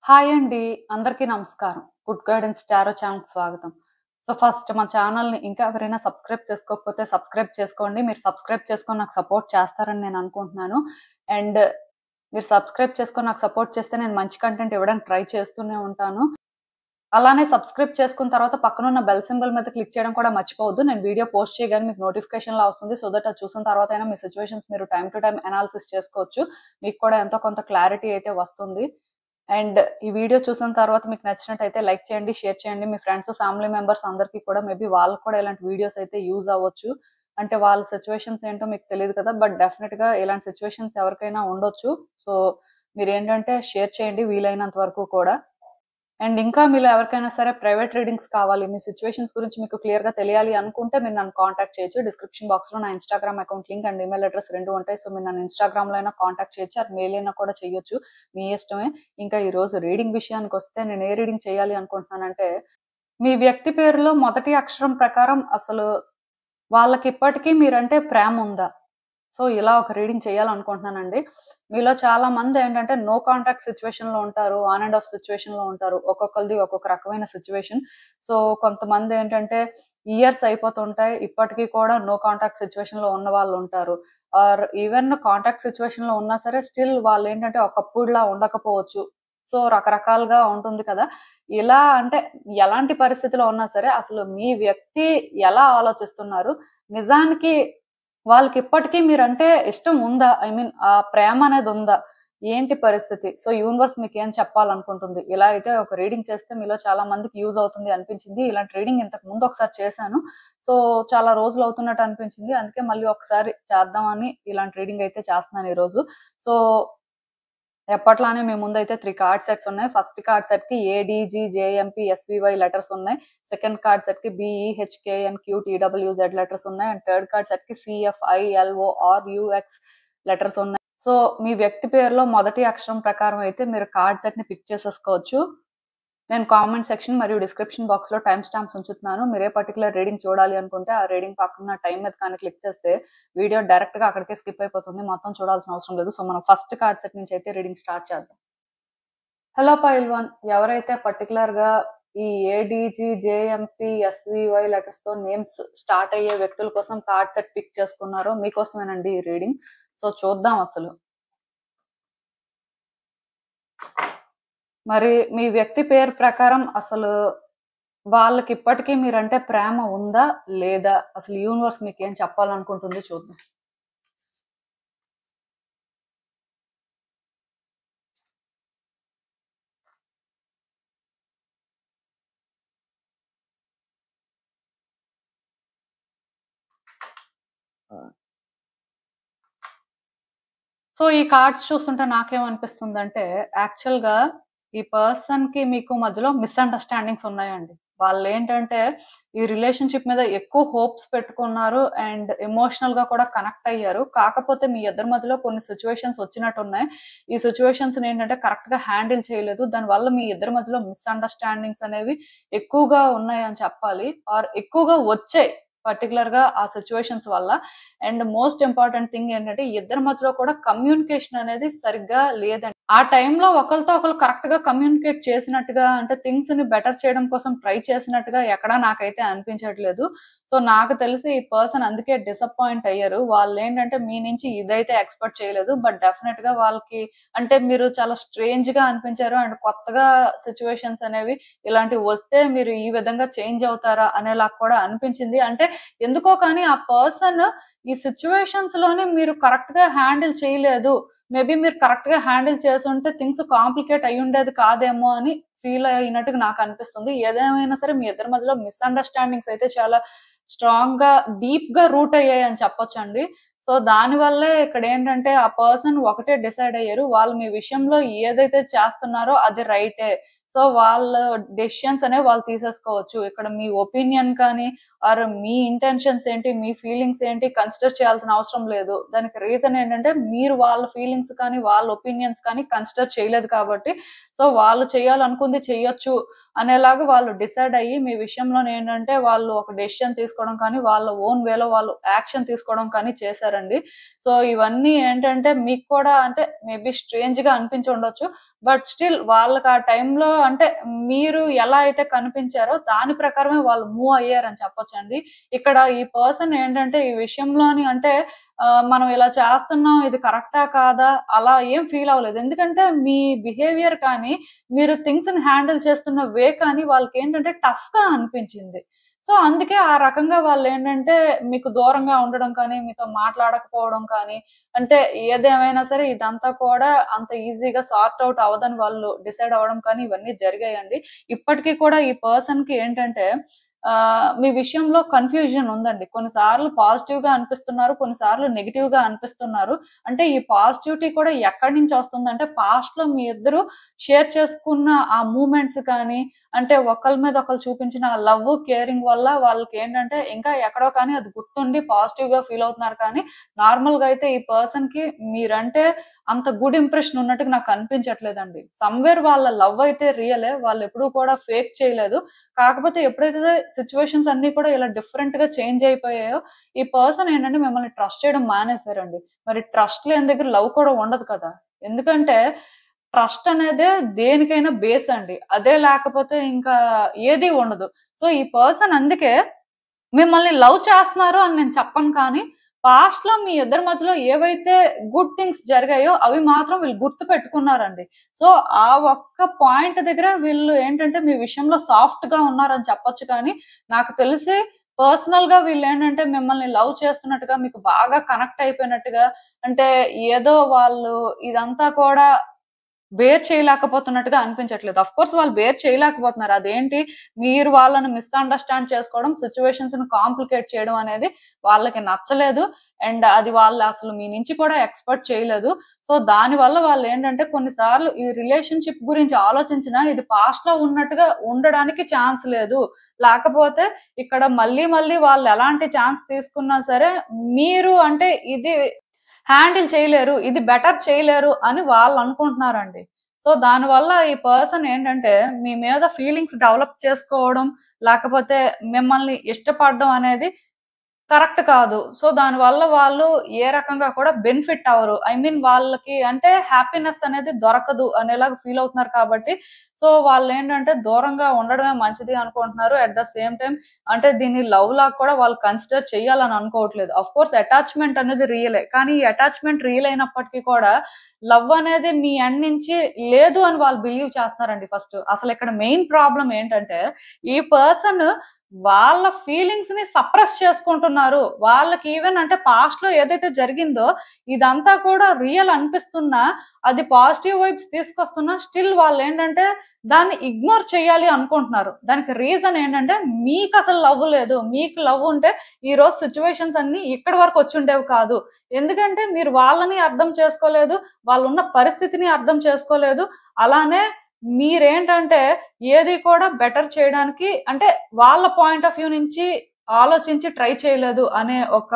Hi అండి. అందరికీ నమస్కారం. గుడ్ గైడెన్స్ టారో ఛానల్‌కి స్వాగతం. ఫస్ట్ మన ఛానల్‌ని ఇంకా ఎవరైనా సబ్స్క్రైబ్ చేసుకోకపోతే సబ్స్క్రైబ్ చేసుకోండి. మీరు సబ్స్క్రైబ్ చేసుకొని నాకు సపోర్ట్ చేస్తారని నేను అనుకుంటున్నాను. అండ్ మీరు సబ్స్క్రైబ్ చేసుకొని నాకు సపోర్ట్ చేస్తే నేను మంచి కంటెంట్ ఇవ్వడానికి ట్రై చేస్తూనే ఉంటాను. అలానే సబ్స్క్రైబ్ చేసుకున్న తర్వాత పక్కనున్న బెల్ సింబల్ మీద క్లిక్ చేయడం కూడా మర్చిపోవద్దు. నేను వీడియో పోస్ట్ చేయగానే మీకు నోటిఫికేషన్‌లా వస్తుంది. సో దట్ అది చూసిన తర్వాతైనా మీ సిట్యుయేషన్స్ మీరు టైమ్ టు టైమ్ అనాలిసిస్ చేసుకోవచ్చు. మీకు కూడా ఎంతో కొంత క్లారిటీ అయితే వస్తుంది. అండ్ ఈ వీడియో చూసిన తర్వాత మీకు నచ్చినట్టయితే లైక్ చేయండి, షేర్ చేయండి. మీ ఫ్రెండ్స్, ఫ్యామిలీ మెంబర్స్ అందరికీ కూడా మేబీ వాళ్ళకి కూడా ఇలాంటి వీడియోస్ అయితే యూజ్ అవ్వచ్చు. అంటే వాళ్ళ సిట్యుయేషన్స్ ఏంటో మీకు తెలియదు కదా! బట్ డెఫినిట్‌గా ఇలాంటి సిట్యుయేషన్స్ ఎవరికైనా ఉండొచ్చు. సో మీరేంటంటే షేర్ చేయండి వీలైనంత వరకు కూడా. అండ్ ఇంకా మీలో ఎవరికైనా సరే ప్రైవేట్ రీడింగ్స్ కావాలి, మీ సిట్యుయేషన్స్ గురించి మీకు క్లియర్‌గా తెలియాలి అనుకుంటే మీరు నన్ను కాంటాక్ట్ చేయొచ్చు. డిస్క్రిప్షన్ బాక్స్‌లో నా Instagram account link and email address 2 ఉంటాయి. సో మీరు నన్ను ఇన్‌స్టాగ్రామ్‌లో అయినా కాంటాక్ట్ చేయొచ్చు. అది మెయిల్ అయినా కూడా చేయొచ్చు. మీ ఇష్టమే. ఇంకా ఈరోజు రీడింగ్ విషయానికొస్తే నేను ఏ రీడింగ్ చేయాలి అనుకుంటున్నానంటే, మీ వ్యక్తి పేరులో మొదటి అక్షరం ప్రకారం అసలు వాళ్ళకిప్పటికీ మీరంటే ప్రేమ ఉందా? సో ఇలా ఒక రీడింగ్ చేయాలనుకుంటున్నానండి. మీలో చాలా మంది ఏంటంటే నో కాంటాక్ట్ సిట్యుయేషన్‌లో ఉంటారు. ఆన్ అండ్ ఆఫ్ సిట్యుయేషన్‌లో ఉంటారు. ఒక్కొక్కళ్ళది ఒక్కొక్క రకమైన సిట్యుయేషన్. సో కొంతమంది ఏంటంటే ఇయర్స్ అయిపోతుంటాయి. ఇప్పటికీ కూడా నో కాంటాక్ట్ సిట్యుయేషన్‌లో ఉన్నవాళ్ళు ఉంటారు. ఆర్ ఈవెన్ కాంటాక్ట్ సిట్యుయేషన్‌లో ఉన్నా సరే స్టిల్ వాళ్ళేంటంటే ఒకప్పుడులా ఉండకపోవచ్చు. సో రకరకాలుగా ఉంటుంది కదా! ఇలా అంటే ఎలాంటి పరిస్థితిలో ఉన్నా సరే అసలు మీ వ్యక్తి ఎలా ఆలోచిస్తున్నారు? నిజానికి వాళ్ళకిప్పటికీ మీరంటే ఇష్టం ఉందా? ఐ మీన్ ఆ ప్రేమ అనేది ఉందా? ఏంటి పరిస్థితి? సో యూనివర్స్ మీకేం చెప్పాలనుకుంటుంది? ఇలా అయితే ఒక రీడింగ్ చేస్తే మీలో చాలా మందికి యూజ్ అవుతుంది అనిపించింది. ఇలాంటి రీడింగ్ ఇంతకు ముందు ఒకసారి చేశాను. సో చాలా రోజులు అవుతున్నట్టు అనిపించింది. అందుకే మళ్ళీ ఒకసారి చేద్దామని ఇలాంటి రీడింగ్ అయితే చేస్తున్నాను ఈరోజు. సో ఎప్పట్లానే మీ ముందైతే 3 కార్డ్ సెట్స్ ఉన్నాయి. ఫస్ట్ కార్డ్ సెట్‌కి ఏడీజీజేఎంపీ ఎస్వీవై లెటర్స్ ఉన్నాయి. సెకండ్ కార్డ్ సెట్‌కి బీఈహెచ్కేఎన్క్యూటీడబ్ల్యూజెడ్ లెటర్స్ ఉన్నాయి. అండ్ థర్డ్ కార్డ్ సెట్‌కి సిఎఫ్ఐఎల్ఓఆర్యూఎక్స్ లెటర్స్ ఉన్నాయి. సో మీ వ్యక్తి పేరులో మొదటి అక్షరం ప్రకారం అయితే మీరు కార్డ్ సెట్‌ని పిక్ చేసేసుకోవచ్చు. నేను కామెంట్ సెక్షన్ మరియు డిస్క్రిప్షన్ బాక్స్‌లో టైమ్ స్టాంప్స్ ఉంచుతున్నాను. మీరు ఏ పర్టిక్యులర్ రీడింగ్ చూడాలి అనుకుంటే ఆ రీడింగ్ పక్కన టైమ్ మీద కానీ క్లిక్ చేస్తే వీడియో డైరెక్ట్‌గా అక్కడికే స్కిప్ అయిపోతుంది. మొత్తం చూడాల్సిన అవసరం లేదు. సో మనం ఫస్ట్ కార్డ్ సెట్ నుంచి అయితే రీడింగ్ స్టార్ట్ చేద్దాం. హలో పైల్వాన్, ఎవరైతే పర్టిక్యులర్‌గా ఈ ఏడీజీ, జేఎంపీ, ఎస్వీవై లెటర్స్‌తో నేమ్స్ స్టార్ట్ అయ్యే వ్యక్తుల కోసం కార్డ్ సెట్ పిక్ చేసుకున్నారో మీకోసమేనండి ఈ రీడింగ్. సో చూద్దాం అసలు. మరి మీ వ్యక్తి పేరు ప్రకారం అసలు వాళ్ళకిప్పటికీ మీరంటే ప్రేమ ఉందా? లేదా? అసలు యూనివర్స్ మీకేం చెప్పాలనుకుంటుంది చూద్దాం. సో ఈ కార్డ్స్ చూస్తుంటే నాకేమనిపిస్తుందంటే, యాక్చువల్‌గా ఈ పర్సన్‌కి మీకు మధ్యలో మిస్‌అండర్‌స్టాండింగ్స్ ఉన్నాయండి. వాళ్ళేంటంటే, ఈ రిలేషన్‌షిప్ మీద ఎక్కువ హోప్స్ పెట్టుకున్నారు అండ్ ఎమోషనల్‌గా కూడా కనెక్ట్ అయ్యారు. కాకపోతే మీ ఇద్దరి మధ్యలో కొన్ని సిట్యుయేషన్స్ వచ్చినట్టున్నాయి. ఈ సిట్యుయేషన్స్‌ని ఏంటంటే కరెక్ట్‌గా హ్యాండిల్ చేయలేదు. దానివల్ల మీ ఇద్దరి మధ్యలో మిస్‌అండర్‌స్టాండింగ్స్ అనేవి ఎక్కువగా ఉన్నాయని చెప్పాలి. ఆర్ ఎక్కువగా వచ్చాయి. పర్టిక్యులర్‌గా ఆ సిట్యుయేషన్స్ వల్ల. అండ్ మోస్ట్ ఇంపార్టెంట్ థింగ్ ఏంటంటే ఇద్దరి మధ్యలో కూడా కమ్యూనికేషన్ అనేది సరిగ్గా లేదండి. ఆ టైంలో ఒకళ్ళతో ఒకళ్ళు కరెక్ట్‌గా కమ్యూనికేట్ చేసినట్టుగా అంటే థింగ్స్‌ని బెటర్ చేయడం కోసం ట్రై చేసినట్టుగా ఎక్కడా నాకైతే అనిపించట్లేదు. సో నాకు తెలిసి ఈ పర్సన్ అందుకే డిసప్పాయింట్ అయ్యారు. వాళ్ళేంటంటే మీ నుంచి ఇదైతే ఎక్స్‌పెక్ట్ చేయలేదు. బట్ డెఫినిట్‌గా వాళ్ళకి అంటే మీరు చాలా స్ట్రేంజ్‌గా అనిపించారు. అండ్ కొత్తగా సిట్యుయేషన్స్ అనేవి ఇలాంటివి వస్తే మీరు ఈ విధంగా చేంజ్ అవుతారా అనేలాగా కూడా అనిపించింది. అంటే ఎందుకో కానీ ఆ పర్సన్ ఈ సిట్యుయేషన్స్ లోని మీరు కరెక్ట్ గా హ్యాండిల్ చేయలేదు. మేబీ మీరు కరెక్ట్ గా హ్యాండిల్ చేసుంటే థింగ్స్ కాంప్లికేట్ అయ్యుండేది కాదేమో అని ఫీల్ అయినట్టుగా నాకు అనిపిస్తుంది. ఏదేమైనా సరే మీ ఇద్దరి మధ్యలో మిస్‌అండర్‌స్టాండింగ్స్ అయితే చాలా స్ట్రాంగ్ గా, డీప్ గా రూట్ అయ్యాయని చెప్పొచ్చండి. సో దానివల్లే ఇక్కడేంటంటే ఆ పర్సన్ ఒకటే డిసైడ్ అయ్యారు. వాళ్ళు మీ విషయంలో ఏదైతే చేస్తున్నారో అది రైటే. సో వాళ్ళ డెసిషన్స్ అనేవి వాళ్ళు తీసేసుకోవచ్చు. ఇక్కడ మీ ఒపీనియన్ కానీ ఆర్ మీ ఇంటెన్షన్స్ ఏంటి, మీ ఫీలింగ్స్ ఏంటి కన్సిడర్ చేయాల్సిన అవసరం లేదు. దానికి రీజన్ ఏంటంటే మీరు వాళ్ళ ఫీలింగ్స్ కానీ వాళ్ళ ఒపీనియన్స్ కానీ కన్సిడర్ చేయలేదు కాబట్టి సో వాళ్ళు చేయాలనుకుంది చెయ్యొచ్చు అనేలాగా వాళ్ళు డిసైడ్ అయ్యి మీ విషయంలో ఏంటంటే వాళ్ళు ఒక డెసిషన్ తీసుకోవడం కానీ వాళ్ళ ఓన్ వేలో వాళ్ళు యాక్షన్ తీసుకోవడం కానీ చేశారండి. సో ఇవన్నీ ఏంటంటే మీకు కూడా అంటే మేబీ స్ట్రేంజ్ గా అనిపించి ఉండొచ్చు. బట్ స్టిల్ వాళ్ళకి ఆ టైంలో అంటే మీరు ఎలా అయితే కనిపించారో దాని ప్రకారమే వాళ్ళు మూవ్ అయ్యారని చెప్పొచ్చండి. ఇక్కడ ఈ పర్సన్ ఏంటంటే ఈ విషయంలోని అంటే మనం ఇలా చేస్తున్నాం ఇది కరెక్టా కాదా అలా ఏం ఫీల్ అవ్వలేదు. ఎందుకంటే మీ బిహేవియర్ కానీ మీరు థింగ్స్ ని హ్యాండిల్ చేస్తున్న వే కానీ వాళ్ళకి ఏంటంటే టఫ్ గా అనిపించింది. సో అందుకే ఆ రకంగా వాళ్ళు ఏంటంటే మీకు దూరంగా ఉండడం కానీ మీతో మాట్లాడకపోవడం కానీ అంటే ఏదేమైనా సరే ఇదంతా కూడా అంత ఈజీగా సార్ట్ అవుట్ అవ్వదని వాళ్ళు డిసైడ్ అవ్వడం కానీ ఇవన్నీ జరిగాయండి. ఇప్పటికీ కూడా ఈ పర్సన్ కి ఏంటంటే మీ విషయంలో కన్ఫ్యూజన్ ఉందండి. కొన్నిసార్లు పాజిటివ్ గా అనిపిస్తున్నారు, కొన్నిసార్లు నెగిటివ్ గా అనిపిస్తున్నారు. అంటే ఈ పాజిటివిటీ కూడా ఎక్కడి నుంచి వస్తుందంటే పాస్ట్ లో మీ ఇద్దరు షేర్ చేసుకున్న ఆ మూమెంట్స్ కానీ అంటే ఒకళ్ళ మీద ఒకళ్ళు చూపించిన లవ్ కేరింగ్ వల్ల వాళ్ళకి ఏంటంటే ఇంకా ఎక్కడో కానీ అది గుర్తుండి పాజిటివ్ గా ఫీల్ అవుతున్నారు. కానీ నార్మల్ గా అయితే ఈ పర్సన్ కి మీరంటే అంత గుడ్ ఇంప్రెషన్ ఉన్నట్టుగా నాకు అనిపించట్లేదండి. సమ్వేర్ వాళ్ళ లవ్ అయితే రియలే, వాళ్ళు ఎప్పుడూ కూడా ఫేక్ చేయలేదు. కాకపోతే ఎప్పుడైతే సిచ్యువేషన్స్ అన్ని కూడా ఇలా డిఫరెంట్ గా చేంజ్ అయిపోయాయో ఈ పర్సన్ ఏంటంటే మిమ్మల్ని ట్రస్ట్ చేయడం మానేశారండి. మరి ట్రస్ట్ లేని దగ్గర లవ్ కూడా ఉండదు కదా. ఎందుకంటే ట్రస్ట్ అనేదే దేనికైనా బేస్ అండి. అదే లేకపోతే ఇంకా ఏది ఉండదు. సో ఈ పర్సన్ అందుకే మిమ్మల్ని లవ్ చేస్తున్నారు అని నేను చెప్పను. కానీ పాస్ట్ లో మీ ఇద్దరి మధ్యలో ఏవైతే గుడ్ థింగ్స్ జరిగాయో అవి మాత్రం వీళ్ళు గుర్తు పెట్టుకున్నారండి. సో ఆ ఒక్క పాయింట్ దగ్గర వీళ్ళు ఏంటంటే మీ విషయంలో సాఫ్ట్ గా ఉన్నారని చెప్పొచ్చు. కానీ నాకు తెలిసి పర్సనల్ గా వీళ్ళు ఏంటంటే మిమ్మల్ని లవ్ చేస్తున్నట్టుగా మీకు బాగా కనెక్ట్ అయిపోయినట్టుగా అంటే ఏదో వాళ్ళు ఇదంతా కూడా బేర్ చేయలేకపోతున్నట్టుగా అనిపించట్లేదు. అఫ్ కోర్స్ వాళ్ళు బేర్ చేయలేకపోతున్నారు. అదేంటి మీరు వాళ్ళని మిస్అండర్స్టాండ్ చేసుకోవడం, సిచ్యువేషన్స్ ని కాంప్లికేట్ చేయడం అనేది వాళ్ళకి నచ్చలేదు. అండ్ అది వాళ్ళు అసలు మీ నుంచి కూడా ఎక్స్పెక్ట్ చేయలేదు. సో దాని వల్ల వాళ్ళు ఏంటంటే కొన్నిసార్లు ఈ రిలేషన్షిప్ గురించి ఆలోచించినా ఇది పాస్ట్ లో ఉన్నట్టుగా ఉండడానికి ఛాన్స్ లేదు. లేకపోతే ఇక్కడ మళ్ళీ మళ్ళీ వాళ్ళు ఎలాంటి ఛాన్స్ తీసుకున్నా సరే మీరు అంటే ఇది హ్యాండిల్ చేయలేరు, ఇది బెటర్ చేయలేరు అని వాళ్ళు అనుకుంటున్నారండి. సో దానివల్ల ఈ పర్సన్ ఏంటంటే మీ మీద ఫీలింగ్స్ డెవలప్ చేసుకోవడం లేకపోతే మిమ్మల్ని ఇష్టపడడం అనేది కరెక్ట్ కాదు. సో దానివల్ల వాళ్ళు ఏ రకంగా కూడా బెనిఫిట్ అవ్వరు. ఐ మీన్ వాళ్ళకి అంటే హ్యాపీనెస్ అనేది దొరకదు అనేలాగా ఫీల్ అవుతున్నారు కాబట్టి సో వాళ్ళు ఏంటంటే దూరంగా ఉండడమే మంచిది అనుకుంటున్నారు. అట్ ద సేమ్ టైం అంటే దీన్ని లవ్ లాగా కూడా వాళ్ళు కన్సిడర్ చేయాలని అనుకోవట్లేదు. అఫ్ కోర్స్ అటాచ్మెంట్ అనేది రియలే. కానీ ఈ అటాచ్మెంట్ రియల్ అయినప్పటికీ కూడా లవ్ అనేది మీ ఎండ్ నుంచి లేదు అని వాళ్ళు బిలీవ్ చేస్తున్నారండి. ఫస్ట్ అసలు ఇక్కడ మెయిన్ ప్రాబ్లం ఏంటంటే ఈ పర్సన్ వాళ్ళ ఫీలింగ్స్ ని సప్రెస్ చేసుకుంటున్నారు. వాళ్ళకి ఈవెన్ అంటే పాస్ట్ లో ఏదైతే జరిగిందో ఇదంతా కూడా రియల్ అనిపిస్తున్నా అది పాజిటివ్ వైబ్స్ తీసుకొస్తున్నా స్టిల్ వాళ్ళు ఏంటంటే దాన్ని ఇగ్నోర్ చేయాలి అనుకుంటున్నారు. దానికి రీజన్ ఏంటంటే మీకు అసలు లవ్ లేదు. మీకు లవ్ ఉంటే ఈ రోజు సిచ్యువేషన్స్ అన్ని ఇక్కడి వరకు వచ్చి ఉండేవి కాదు. ఎందుకంటే మీరు వాళ్ళని అర్థం చేసుకోలేదు, వాళ్ళు ఉన్న పరిస్థితిని అర్థం చేసుకోలేదు. అలానే మీరేంటంటే ఏది కూడా బెటర్ చేయడానికి అంటే వాళ్ళ పాయింట్ ఆఫ్ వ్యూ నుంచి ఆలోచించి ట్రై చేయలేదు అనే ఒక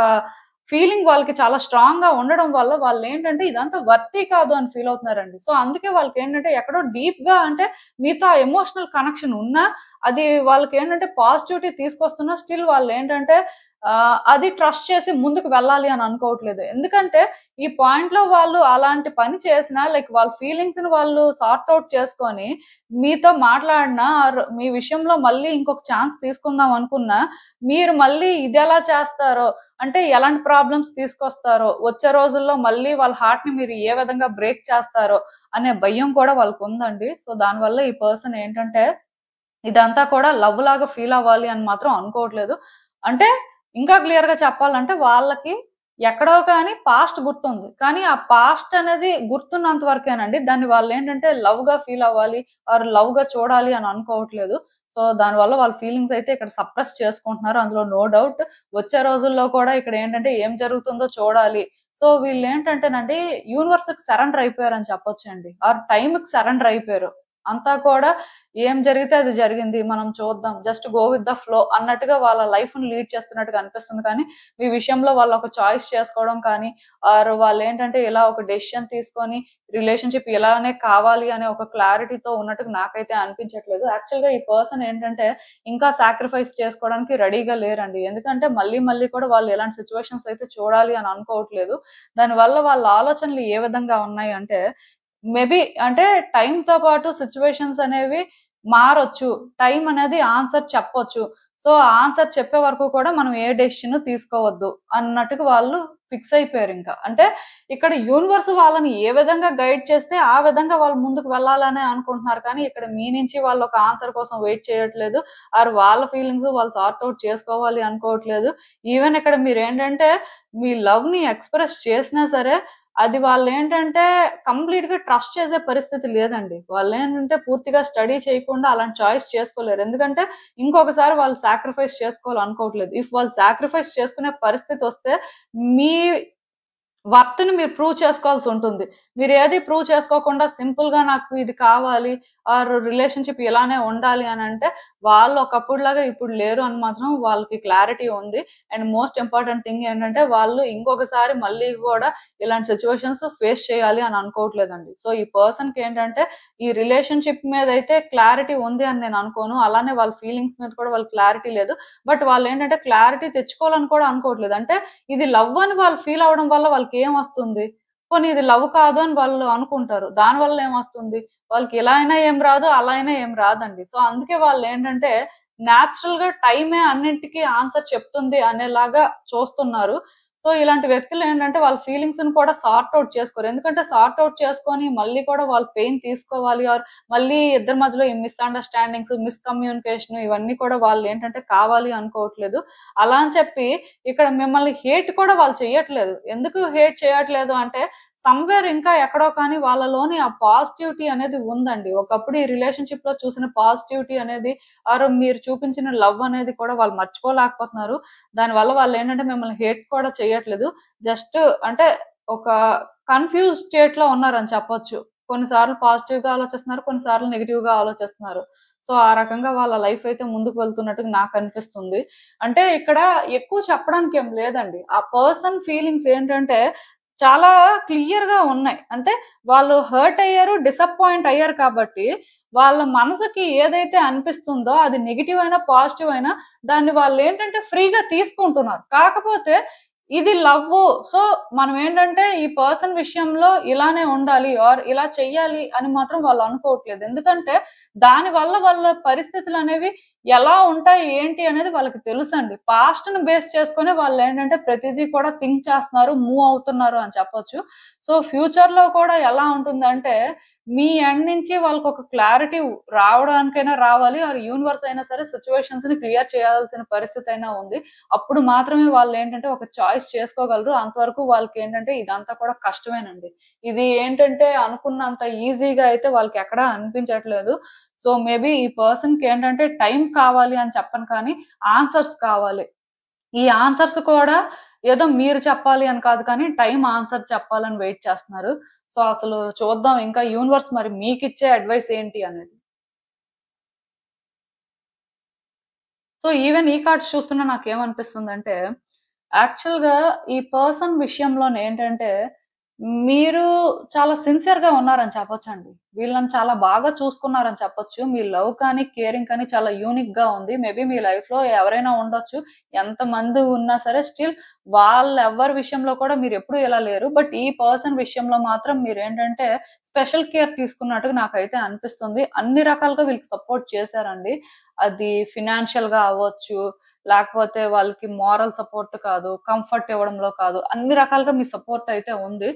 ఫీలింగ్ వాళ్ళకి చాలా స్ట్రాంగ్ గా ఉండడం వల్ల వాళ్ళు ఏంటంటే ఇదంతా వర్తీ కాదు అని ఫీల్ అవుతున్నారండి. సో అందుకే వాళ్ళకి ఏంటంటే ఎక్కడో డీప్ గా అంటే మీతో ఎమోషనల్ కనెక్షన్ ఉన్నా అది వాళ్ళకి ఏంటంటే పాజిటివిటీ తీసుకొస్తున్నా స్టిల్ వాళ్ళు ఏంటంటే అది ట్రస్ట్ చేసి ముందుకు వెళ్ళాలి అని అనుకోవట్లేదు. ఎందుకంటే ఈ పాయింట్ లో వాళ్ళు అలాంటి పని చేసినా లైక్ వాళ్ళ ఫీలింగ్స్ ని వాళ్ళు సార్ట్ అవుట్ చేసుకొని మీతో మాట్లాడినా మీ విషయంలో మళ్ళీ ఇంకొక ఛాన్స్ తీసుకుందాం అనుకున్నా మీరు మళ్ళీ ఇది ఎలా చేస్తారో అంటే ఎలాంటి ప్రాబ్లమ్స్ తీసుకొస్తారో వచ్చే రోజుల్లో మళ్ళీ వాళ్ళ హార్ట్ ని మీరు ఏ విధంగా బ్రేక్ చేస్తారో అనే భయం కూడా వాళ్ళకు ఉందండి. సో దానివల్ల ఈ పర్సన్ ఏంటంటే ఇదంతా కూడా లవ్ లాగా ఫీల్ అవ్వాలి అని మాత్రం అనుకోవట్లేదు. అంటే ఇంకా క్లియర్ గా చెప్పాలంటే వాళ్ళకి ఎక్కడో కానీ పాస్ట్ గుర్తుంది. కానీ ఆ పాస్ట్ అనేది గుర్తున్నంత వరకేనండి. దాన్ని వాళ్ళు ఏంటంటే లవ్ గా ఫీల్ అవ్వాలి ఆర్ లవ్ గా చూడాలి అని అనుకోవట్లేదు. సో దానివల్ల వాళ్ళ ఫీలింగ్స్ అయితే ఇక్కడ సప్రెస్ చేసుకుంటున్నారు. అందులో నో డౌట్. వచ్చే రోజుల్లో కూడా ఇక్కడ ఏంటంటే ఏం జరుగుతుందో చూడాలి. సో వీళ్ళు ఏంటంటేనండి యూనివర్స్ కి సరెండర్ అయిపోయారు అని చెప్పొచ్చండి. ఆర్ టైం కి సరెండర్ అయిపోయారు. అంతా కూడా ఏం జరిగితే అది జరిగింది. మనం చూద్దాం. Just go with the flow అన్నట్టుగా వాళ్ళ లైఫ్‌ని లీడ్ చేస్తున్నట్టుగా అనిపిస్తుంది కానీ, ఈ విషయంలో వాళ్ళు ఒక చాయిస్ చేసుకోవడం కానీ, ఆర్ వాళ్ళేంటంటే ఇలా ఒక డెసిషన్ తీసుకొని రిలేషన్‌షిప్ ఇలానే కావాలి అనే ఒక క్లారిటీతో ఉన్నట్టుగా నాకైతే అనిపించట్లేదు. యాక్చువల్‌గా ఈ పర్సన్ ఏంటంటే ఇంకా సాక్రిఫైస్ చేసుకోవడానికి రెడీగా లేరండి. ఎందుకంటే మళ్ళీ మళ్ళీ కూడా వాళ్ళు ఎలాంటి సిట్యుయేషన్స్ అయితే చూడాలి అని అనుకోవట్లేదు. దానివల్ల వాళ్ళ ఆలోచనలు ఏ విధంగా ఉన్నాయి అంటే మేబీ అంటే టైమ్‌తో పాటు సిట్యుయేషన్స్ అనేవి మారొచ్చు. టైం అనేది ఆన్సర్ చెప్పొచ్చు. సో, ఆన్సర్ చెప్పే వరకు కూడా మనం ఏ డెసిషన్ తీసుకోవద్దు అన్నట్టుగా వాళ్ళు ఫిక్స్ అయిపోయారింక. అంటే ఇక్కడ యూనివర్స్ వాళ్ళని ఏ విధంగా గైడ్ చేస్తే ఆ విధంగా వాళ్ళు ముందుకు వెళ్ళాలనే అనుకుంటున్నారు కానీ, ఇక్కడ మీ నుంచి వాళ్ళు ఒక ఆన్సర్ కోసం వెయిట్ చేయట్లేదు. ఆర్ వాళ్ళ ఫీలింగ్స్ వాళ్ళు సార్ట్ ఔట్ చేసుకోవాలి అనుకోవట్లేదు. ఈవెన్ ఇక్కడ మీరేంటంటే మీ లవ్‌ని ఎక్స్‌ప్రెస్ చేసినా సరే అది వాళ్ళేంటంటే కంప్లీట్‌గా ట్రస్ట్ చేసే పరిస్థితి లేదండి. వాళ్ళేంటంటే పూర్తిగా స్టడీ చేయకుండా అలాంటి చాయిస్ చేసుకోలేరు. ఎందుకంటే ఇంకొకసారి వాళ్ళు సాక్రిఫైస్ చేసుకోవాలనుకోవట్లేదు. ఇఫ్ వాళ్ళు సాక్రిఫైస్ చేసుకునే పరిస్థితొస్తే మీ వర్త్‌ని మీరు ప్రూవ్ చేసుకోవాల్సుంటుంది. మీరేది ప్రూవ్ చేసుకోకుండా సింపుల్‌గా నాకు ఇది కావాలి ఆర్ రిలేషన్‌షిప్ ఇలానే ఉండాలి అనంటే, వాళ్ళు ఒకప్పుడులాగా ఇప్పుడు లేరు అని మాత్రం వాళ్ళకి క్లారిటీ ఉంది. అండ్ మోస్ట్ ఇంపార్టెంట్ థింగ్ ఏంటంటే, వాళ్ళు ఇంకొకసారి మళ్ళీ గూడా ఇలాంటి సిట్యుయేషన్స్ ఫేస్ చేయాలి అని అనుకోవట్లేదండి. సో, ఈ పర్సన్‌కేంటంటే, ఈ రిలేషన్‌షిప్ మీదైతే క్లారిటీ ఉంది అని నేను అనుకోను. అలానే వాళ్ళ ఫీలింగ్స్ మీద కూడా వాళ్ళకి క్లారిటీ లేదు. బట్ వాళ్ళేంటంటే, క్లారిటీ తెచ్చుకోవాలని కూడా అనుకోవట్లేదు. అంటే ఇది లవ్ అని వాళ్ళు ఫీల్ అవ్వడం వల్ల వాళ్ళకేమొస్తుంది? పోనీ ఇది లవ్ కాదు అని వాళ్ళు అనుకుంటారు. దానివల్ల ఏమొస్తుంది? వాళ్ళకి ఇలా అయినా ఏం రాదు, అలా అయినా ఏం రాదండి. సో, అందుకే వాళ్ళేంటంటే నేచురల్‌గా టైమే అన్నింటికి ఆన్సర్ చెప్తుంది అనేలాగా చూస్తున్నారు. సో, ఇలాంటి వ్యక్తులేంటంటే వాళ్ళ ఫీలింగ్స్‌ని కూడా సార్ట్ ఔట్ చేసుకోరు. ఎందుకంటే సార్ట్ ఔట్ చేసుకొని మళ్ళీ కూడా వాళ్ళు పెయిన్ తీసుకోవాలి ఆర్ మళ్ళీ ఇద్దరి మధ్యలో ఈ మిస్‌అండర్‌స్టాండింగ్స్, మిస్‌కమ్యూనికేషన్ ఇవన్నీ కూడా వాళ్ళేంటంటే కావాలి అనుకోవట్లేదు. అలా అని చెప్పి ఇక్కడ మిమ్మల్ని హేట్ కూడా వాళ్ళు చెయ్యట్లేదు. ఎందుకు హేట్ చేయట్లేదు అంటే సమ్‌వేర్ ఇంకా ఎక్కడో కానీ వాళ్ళలోని ఆ పాజిటివిటీ అనేది ఉందండి. ఒకప్పుడు ఈ రిలేషన్‌షిప్‌లో చూసిన పాజిటివిటీ అనేది ఆర్ మీరు చూపించిన లవ్ అనేది కూడా వాళ్ళు మర్చిపోలేకపోతున్నారు. దానివల్ల వాళ్ళేంటంటే మిమ్మల్ని హేట్ కూడా చేయట్లేదు. జస్ట్ అంటే ఒక కన్‌ఫ్యూజ్ స్టేట్‌లో ఉన్నారని చెప్పొచ్చు. కొన్నిసార్లు పాజిటివ్‌గా ఆలోచిస్తున్నారు. కొన్నిసార్లు నెగెటివ్‌గా ఆలోచిస్తున్నారు. సో, ఆ రకంగా వాళ్ళ లైఫ్ అయితే ముందుకు వెళ్తున్నట్టుగా నాకనిపిస్తుంది. అంటే ఇక్కడ ఎక్కువ చెప్పడానికి ఏం లేదండి. ఆ పర్సన్ ఫీలింగ్స్ ఏంటంటే చాలా క్లియర్‌గా ఉన్నాయి. అంటే వాళ్ళు హర్ట్ అయ్యారు, డిసప్పాయింట్ అయ్యారు కాబట్టి వాళ్ళ మనసుకి ఏదైతే అనిపిస్తుందో అది నెగెటివ్ అయినా, పాజిటివ్ అయినా దాన్ని వాళ్ళేంటంటే ఫ్రీగా తీసుకుంటున్నారు. కాకపోతే ఇది లవ్వు. సో, మనమేంటంటే ఈ పర్సన్ విషయంలో ఇలానే ఉండాలి ఆర్ ఇలా చెయ్యాలి అని మాత్రం వాళ్ళు అనుకోవట్లేదు. ఎందుకంటే దానివల్ల వాళ్ళ పరిస్థితులనేవి ఎలా ఉంటాయి, ఏంటి అనేది వాళ్ళకి తెలుసండి. పాస్ట్‌ని బేస్ చేసుకొని వాళ్ళేంటంటే ప్రతిదీ కూడా థింక్ చేస్తున్నారు, మూవ్ అవుతున్నారు అని చెప్పొచ్చు. సో, ఫ్యూచర్‌లో కూడా ఎలా ఉంటుందంటే మీ ఎండ్ నుంచి వాళ్ళకొక క్లారిటీ రావడానికైనా రావాలి. ఆర్ యూనివర్స్ అయినా సరే సిట్యుయేషన్స్‌ని క్లియర్ చేయాల్సిన పరిస్థితయినా ఉంది. అప్పుడు మాత్రమే వాళ్ళేంటంటే ఒక చాయిస్ చేసుకోగలరు. అంతవరకు వాళ్ళకేంటంటే ఇదంతా కూడా కష్టమేనండి. ఇది ఏంటంటే అనుకున్నంత ఈజీగా అయితే వాళ్ళకెక్కడా అనిపించట్లేదు. సో, మేబీ ఈ పర్సన్‌కేంటంటే టైం కావాలి అని చెప్పను కానీ ఆన్సర్స్ కావాలి. ఈ ఆన్సర్స్ కూడా ఏదో మీరు చెప్పాలి అని కాదు కానీ టైం ఆన్సర్ చెప్పాలని వెయిట్ చేస్తున్నారు. సో, అసలు చూద్దాం ఇంకా యూనివర్స్ మరి మీకిచ్చే అడ్వైస్ ఏంటి అనేది. సో, ఈవెన్ ఈ కార్డ్స్ చూస్తున్నా నాకేమనిపిస్తుందంటే, యాక్చువల్‌గా ఈ పర్సన్ విషయంలోనేంటంటే, మీరు చాలా సిన్సియర్‌గా ఉన్నారని చెప్పొచ్చండి. వీళ్ళని చాలా బాగా చూసుకున్నారని చెప్పొచ్చు. మీ లవ్ కానీ, కేరింగ్ కానీ చాలా యూనిక్‌గా ఉంది. మేబీ మీ లైఫ్‌లో ఎవరైనా ఉండొచ్చు. ఎంతమంది ఉన్నా సరే స్టిల్ వాళ్ళెవ్వరి విషయంలో కూడా మీరెప్పుడూ ఇలా లేరు. బట్ ఈ పర్సన్ విషయంలో మాత్రం మీరేంటంటే, స్పెషల్ కేర్ తీసుకున్నట్టుగా నాకైతే అనిపిస్తుంది. అన్ని రకాలుగా వీళ్ళకి సపోర్ట్ చేశారండి. అది ఫినాన్షియల్‌గా అవ్వచ్చు, లేకపోతే వాళ్ళకి మోరల్ సపోర్ట్ కాదు, కంఫర్ట్ ఇవ్వడంలో కాదు. అన్ని రకాలుగా మీ సపోర్ట్ అయితే ఉంది.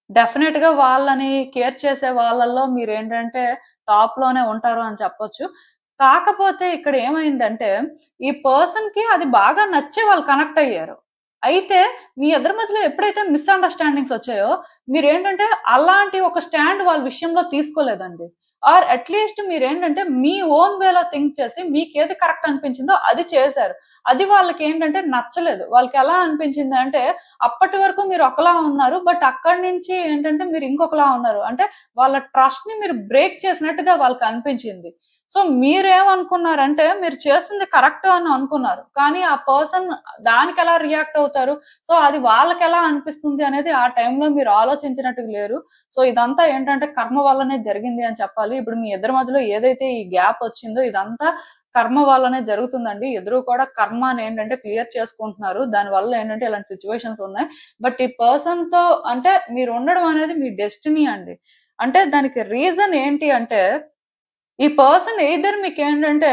డెఫినెట్‌గా వాళ్ళని కేర్ చేసే వాళ్ళల్లో మీరేంటంటే టాప్‌లోనే ఉంటారు అని చెప్పొచ్చు. కాకపోతే ఇక్కడ ఏమైందంటే, ఈ పర్సన్‌కి అది బాగా నచ్చి వాళ్ళు కనెక్ట్ అయ్యారు. అయితే మీ ఇద్దరి మధ్యలో ఎప్పుడైతే మిస్‌అండర్‌స్టాండింగ్స్ వచ్చాయో, మీరేంటంటే అలాంటి ఒక స్టాండ్ వాళ్ళ విషయంలో తీసుకోలేదండి. ఆర్ అట్లీస్ట్ మీరేంటంటే మీ ఓన్ వేలో థింక్ చేసి మీకు ఏది కరెక్ట్ అనిపించిందో అది చేశారు. అది వాళ్ళకి ఏంటంటే నచ్చలేదు. వాళ్ళకి ఎలా అనిపించింది అంటే అప్పటి వరకు మీరు ఒకలా ఉన్నారు. బట్ అక్కడి నుంచి ఏంటంటే మీరు ఇంకొకలా ఉన్నారు. అంటే వాళ్ళ ట్రస్ట్ ని మీరు బ్రేక్ చేసినట్టుగా వాళ్ళకి అనిపించింది. సో మీరేమనుకున్నారంటే మీరు చేస్తుంది కరెక్ట్ అని అనుకున్నారు. కానీ ఆ పర్సన్ దానికి ఎలా రియాక్ట్ అవుతారు? సో అది వాళ్ళకి ఎలా అనిపిస్తుంది అనేది ఆ టైంలో మీరు ఆలోచించినట్టుగా లేరు. సో ఇదంతా ఏంటంటే కర్మ వల్లనే జరిగింది అని చెప్పాలి. ఇప్పుడు మీ ఇద్దరి మధ్యలో ఏదైతే ఈ గ్యాప్ వచ్చిందో ఇదంతా కర్మ వల్లనే జరుగుతుందండి. ఇద్దరు కూడా కర్మని ఏంటంటే క్లియర్ చేసుకుంటున్నారు. దాని వల్ల ఏంటంటే ఇలాంటి సిచ్యువేషన్స్ ఉన్నాయి. బట్ ఈ పర్సన్ తో అంటే మీరు ఉండడం అనేది మీ డెస్టినీ అండి. అంటే దానికి రీజన్ ఏంటి అంటే ఈ పర్సన్ ఎయిదర్ మీకేంటంటే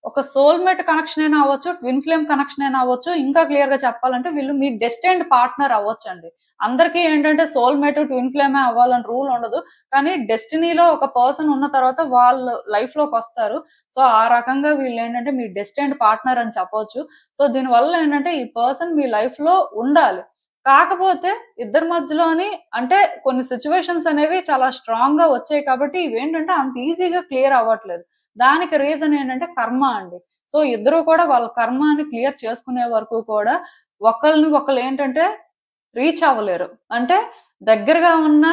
ఒక సోల్‌మేట్ కనెక్షన్ అయినా అవ్వచ్చు, ట్విన్ ఫ్లేమ్ కనెక్షన్ అయినా అవ్వచ్చు. ఇంకా క్లియర్‌గా చెప్పాలంటే వీళ్ళు మీ డెస్టిన్డ్ పార్ట్నర్ అవ్వొచ్చండి. అందరికీ ఏంటంటే సోల్‌మేట్, ట్విన్ ఫ్లేమే అవ్వాలని రూల్ ఉండదు. కానీ డెస్టినీలో ఒక పర్సన్ ఉన్న తర్వాత వాళ్ళు లైఫ్‌లోకొస్తారు. సో, ఆ రకంగా వీళ్ళేంటంటే మీ డెస్టిన్డ్ పార్ట్నర్ అని చెప్పొచ్చు. సో, దీనివల్ల ఏంటంటే ఈ పర్సన్ మీ లైఫ్‌లో ఉండాలి. కాకపోతే ఇద్దరి మధ్యలోని అంటే కొన్ని సిట్యుయేషన్స్ అనేవి చాలా స్ట్రాంగ్‌గా వచ్చాయి కాబట్టి ఇవేంటంటే అంత ఈజీగా క్లియర్ అవ్వట్లేదు. దానికి రీజన్ ఏంటంటే కర్మ అండి. సో, ఇద్దరు కూడా వాళ్ళ కర్మని క్లియర్ చేసుకునే వరకు కూడా ఒకళ్ళని ఒకళ్ళు ఏంటంటే రీచ్ అవ్వలేరు. అంటే దగ్గరగా ఉన్నా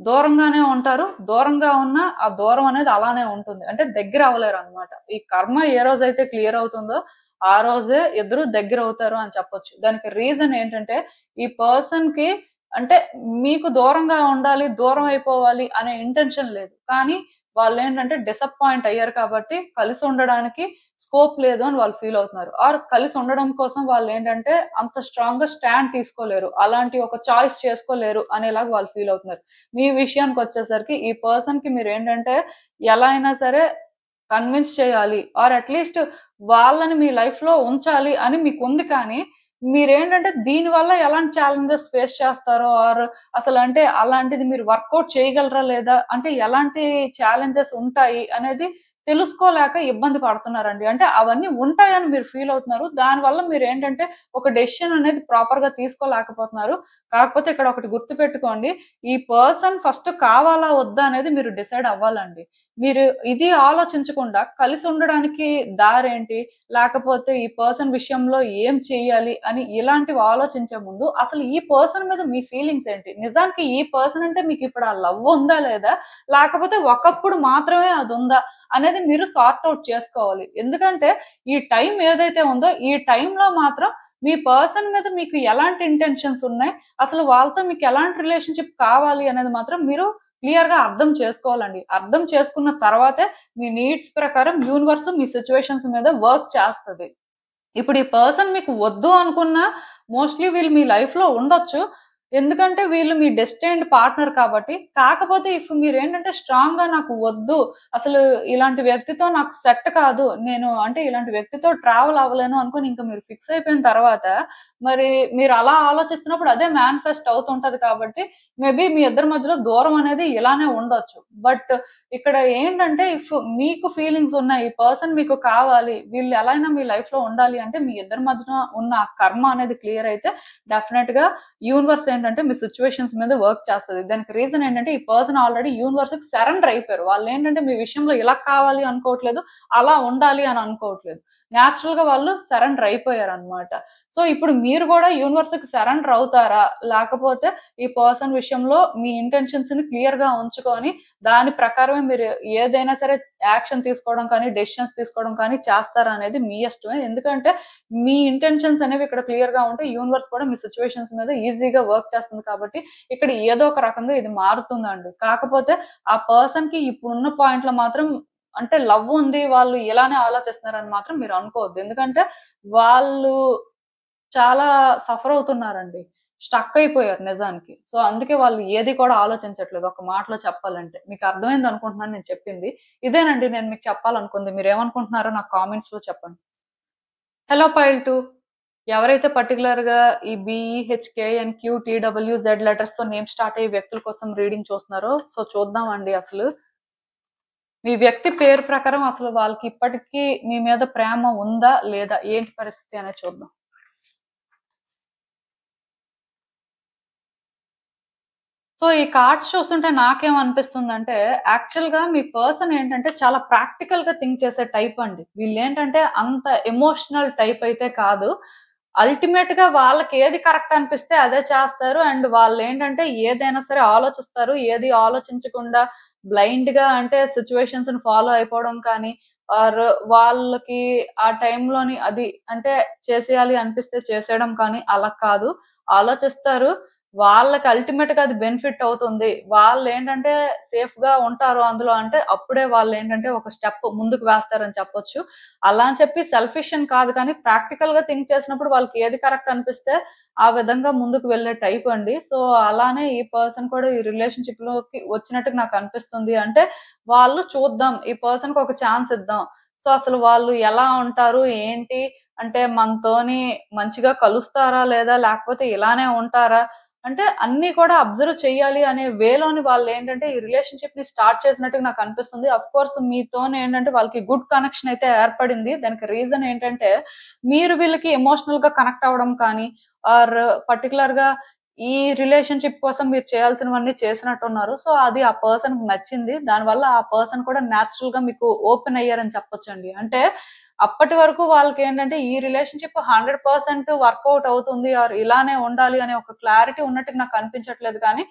దూరంగానే ఉంటారు. దూరంగా ఉన్నా ఆ దూరం అనేది అలానే ఉంటుంది. అంటే దగ్గర అవ్వలేరనమాట. ఈ కర్మ ఏ రోజైతే క్లియర్ అవుతుందో ఆ రోజే ఇద్దరు దగ్గరవుతారు అని చెప్పొచ్చు. దానికి రీజన్ ఏంటంటే ఈ పర్సన్‌కి అంటే మీకు దూరంగా ఉండాలి, దూరం అయిపోవాలి అనే ఇంటెన్షన్ లేదు. కానీ వాళ్ళేంటంటే డిసప్పాయింట్ అయ్యారు కాబట్టి కలిసి ఉండడానికి స్కోప్ లేదు అని వాళ్ళు ఫీల్ అవుతున్నారు. ఆర్ కలిసి ఉండడం కోసం వాళ్ళేంటంటే అంత స్ట్రాంగ్‌గా స్టాండ్ తీసుకోలేరు. అలాంటి ఒక చాయిస్ చేసుకోలేరు అనేలాగా వాళ్ళు ఫీల్ అవుతున్నారు. మీ విషయానికొచ్చేసరికి ఈ పర్సన్‌కి మీరేంటంటే ఎలా అయినా సరే కన్విన్స్ చేయాలి. ఆర్ అట్‌లీస్ట్ వాళ్ళని మీ లైఫ్‌లో ఉంచాలి అని మీకుంది కానీ, మీరేంటంటే దీని వల్ల ఎలాంటి ఛాలెంజెస్ ఫేస్ చేస్తారో ఆర్ అసలంటే అలాంటిది మీరు వర్కౌట్ చేయగలరా లేదా? అంటే ఎలాంటి ఛాలెంజెస్ ఉంటాయి అనేది తెలుసుకోలేక ఇబ్బంది పడుతున్నారండి. అంటే అవన్నీ ఉంటాయని మీరు ఫీల్ అవుతున్నారు. దానివల్ల మీరేంటంటే ఒక డెసిషన్ అనేది ప్రాపర్‌గా తీసుకోలేకపోతున్నారు. కాకపోతే ఇక్కడ ఒకటి గుర్తుపెట్టుకోండి. ఈ పర్సన్ ఫస్ట్ కావాలా? వద్దా? అనేది మీరు డిసైడ్ అవ్వాలండి. మీరు ఇది ఆలోచించకుండా కలిసి ఉండడానికి దారేంటి? లేకపోతే ఈ పర్సన్ విషయంలో ఏం చెయ్యాలి? అని ఇలాంటివి ఆలోచించే ముందు అసలు ఈ పర్సన్ మీద మీ ఫీలింగ్స్ ఏంటి? నిజానికి ఈ పర్సన్ అంటే మీకిప్పుడు ఆ లవ్ ఉందా? లేదా? లేకపోతే ఒకప్పుడు మాత్రమే అదుందా? అనేది మీరు సార్ట్ ఔట్ చేసుకోవాలి. ఎందుకంటే ఈ టైం ఏదైతే ఉందో ఈ టైంలో మాత్రం మీ పర్సన్ మీద మీకు ఎలాంటి ఇంటెన్షన్స్ ఉన్నాయి? అసలు వాళ్ళతో మీకు ఎలాంటి రిలేషన్‌షిప్ కావాలి అనేది మాత్రం మీరు క్లియర్‌గా అర్థం చేసుకోవాలండి. అర్థం చేసుకున్న తర్వాతే మీ నీడ్స్ ప్రకారం యూనివర్స్ మీ సిట్యుయేషన్స్ మీద వర్క్ చేస్తది. ఇప్పుడు ఈ పర్సన్ మీకు వద్దు అనుకున్నా మోస్ట్‌లీ వీళ్ళు మీ లైఫ్‌లో ఉండొచ్చు. ఎందుకంటే వీళ్ళు మీ డెస్టిన్డ్ పార్ట్నర్ కాబట్టి. కాకపోతే మీరేంటంటే స్ట్రాంగ్‌గా నాకు వద్దు. అసలు ఇలాంటి వ్యక్తితో నాకు సెట్ కాదు. నేను అంటే ఇలాంటి వ్యక్తితో ట్రావెల్ అవ్వలేను అనుకోని ఇంక మీరు ఫిక్స్ అయిపోయిన తర్వాత మరి మీరు అలా ఆలోచిస్తున్నప్పుడు అదే మేనిఫెస్ట్ అవుతుంటది కాబట్టి మేబీ మీ ఇద్దరి మధ్యలో దూరం అనేది ఇలానే ఉండొచ్చు. బట్ ఇక్కడ ఏంటంటే మీకు ఫీలింగ్స్ ఉన్నాయి. ఈ పర్సన్ మీకు కావాలి. వీళ్ళు ఎలా అయినా మీ లైఫ్‌లో ఉండాలి అంటే మీ ఇద్దరి మధ్యన ఉన్న ఆ కర్మ అనేది క్లియర్ అయితే డెఫినెట్‌గా యూనివర్స్ ఏంటంటే మీ సిట్యుయేషన్స్ మీద వర్క్ చేస్తది. దానికి రీజన్ ఏంటంటే ఈ పర్సన్ ఆల్రెడీ యూనివర్స్‌కి సరెండర్ అయిపోయారు. వాళ్ళేంటంటే మీ విషయంలో ఇలా కావాలి అనుకోవట్లేదు. అలా ఉండాలి అని అనుకోవట్లేదు. నేచురల్‌గా వాళ్ళు సరెండర్ అయిపోయారన్నమాట. సో ఇప్పుడు మీరు గూడా యూనివర్స్‌కి సరెండర్ అవుతారా? లేకపోతే ఈ పర్సన్ విషయంలో మీ ఇంటెన్షన్స్‌ని క్లియర్‌గా ఉంచుకొని దాని ప్రకారమే మీరు ఏదైనా సరే యాక్షన్ తీసుకోవడం కానీ, డెసిషన్స్ తీసుకోవడం కానీ చేస్తారా అనేది మీ ఇష్టమే. ఎందుకంటే మీ ఇంటెన్షన్స్ అనేవి ఇక్కడ క్లియర్‌గా ఉంటే యూనివర్స్ కూడా మీ సిట్యుయేషన్స్ మీద ఈజీగా వర్క్ చేస్తుంది కాబట్టి ఇక్కడ ఏదో ఒక రకంగా ఇది మారుతుందండి. కాకపోతే ఆ పర్సన్‌కి ఇప్పుడున్న పాయింట్‌లో మాత్రం అంటే లవ్ ఉంది. వాళ్ళు ఇలానే ఆలోచిస్తున్నారని మాత్రం మీరు అనుకోవద్దు. ఎందుకంటే వాళ్ళు చాలా సఫర్ అవుతున్నారండి. స్టక్ అయిపోయారు నిజానికి. సో, అందుకే వాళ్ళు ఏది కూడా ఆలోచించట్లేదు. ఒక మాటలో చెప్పాలంటే. మీకు అర్థమైంది అనుకుంటున్నాను నేను చెప్పింది. ఇదేనండి నేను మీకు చెప్పాలనుకుంది. మీరేమనుకుంటున్నారో నాకు కామెంట్స్‌లో చెప్పండి. హలో పైల్ 2 ఎవరైతే పర్టిక్యులర్‌గా ఈ బీఈహెచ్‌కేఎన్‌క్యూ టీడబ్ల్యూజెడ్ లెటర్స్‌తో నేమ్ స్టార్ట్ అయ్యే వ్యక్తుల కోసం రీడింగ్ చూస్తున్నారో సో, చూద్దామండి అసలు. మీ వ్యక్తి పేరు ప్రకారం అసలు వాళ్ళకి ఇప్పటికి మీ మీద ప్రేమ ఉందా? లేదా? ఏంటి పరిస్థితి అనేది చూద్దాం. సో సో, ఈ కార్డ్స్ చూస్తుంటే నాకేమనిపిస్తుందంటే, యాక్చువల్‌గా మీ పర్సన్ ఏంటంటే, చాలా ప్రాక్టికల్‌గా థింక్ చేసే టైప్ అండి. వీళ్ళేంటంటే, అంత ఎమోషనల్ టైప్ అయితే కాదు. అల్టిమేట్‌గా వాళ్ళకి ఏది కరెక్ట్ అనిపిస్తే అదే చేస్తారు. అండ్ వాళ్ళేంటంటే, ఏదైనా సరే ఆలోచిస్తారు. ఏది ఆలోచించకుండా బ్లైండ్‌గా అంటే సిట్యుయేషన్స్‌ని ఫాలో అయిపోవడం కానీ, ఆర్ వాళ్ళకి ఆ టైంలోని అది అంటే చేసేయాలి అనిపిస్తే చేసేయడం కానీ అలా కాదు. ఆలోచిస్తారు. వాళ్ళకి అల్టిమేట్‌గా అది బెనిఫిట్ అవుతుంది. వాళ్ళేంటంటే సేఫ్‌గా ఉంటారు అందులో అంటే అప్పుడే వాళ్ళేంటంటే ఒక స్టెప్ ముందుకు వేస్తారని చెప్పొచ్చు. అలా అని చెప్పి సెల్ఫిష్ అని కాదు కానీ ప్రాక్టికల్‌గా థింక్ చేసినప్పుడు వాళ్ళకి ఏది కరెక్ట్ అనిపిస్తే ఆ విధంగా ముందుకు వెళ్ళే టైప్ అండి. సో, అలానే ఈ పర్సన్ కూడా ఈ రిలేషన్‌షిప్‌లోకి వచ్చినట్టుగా నాకు అనిపిస్తుంది. అంటే వాళ్ళు చూద్దాం ఈ పర్సన్‌కి ఒక ఛాన్స్ ఇద్దాం. సో, అసలు వాళ్ళు ఎలా ఉంటారు? ఏంటి? అంటే మనతోని మంచిగా కలుస్తారా? లేదా? లేకపోతే ఇలానే ఉంటారా? అంటే అన్నీ కూడా అబ్జర్వ్ చేయాలి అనే వేలోని వాళ్ళేంటంటే ఈ రిలేషన్‌షిప్‌ని స్టార్ట్ చేసినట్టుగా నాకనిపిస్తుంది. ఆఫ్‌కోర్స్ మీతోనేంటంటే వాళ్ళకి గుడ్ కనెక్షన్ అయితే ఏర్పడింది. దానికి రీజన్ ఏంటంటే మీరు వీళ్ళకి ఎమోషనల్‌గా కనెక్ట్ అవ్వడం కానీ ఆర్ పర్టిక్యులర్‌గా ఈ రిలేషన్‌షిప్ కోసం మీరు చేయాల్సినవన్నీ చేసినట్టున్నారు. సో, అది ఆ పర్సన్‌కి నచ్చింది. దానివల్ల ఆ పర్సన్ కూడా నేచురల్‌గా మీకు ఓపెన్ అయ్యారని చెప్పొచ్చండి. అంటే అప్పటి వరకు వాళ్ళకేంటంటే ఈ రిలేషన్‌షిప్ 100% వర్కౌట్ అవుతుంది ఆర్ ఇలానే ఉండాలి అనే ఒక క్లారిటీ ఉన్నట్టుగా నాకు అనిపించట్లేదు కానీ,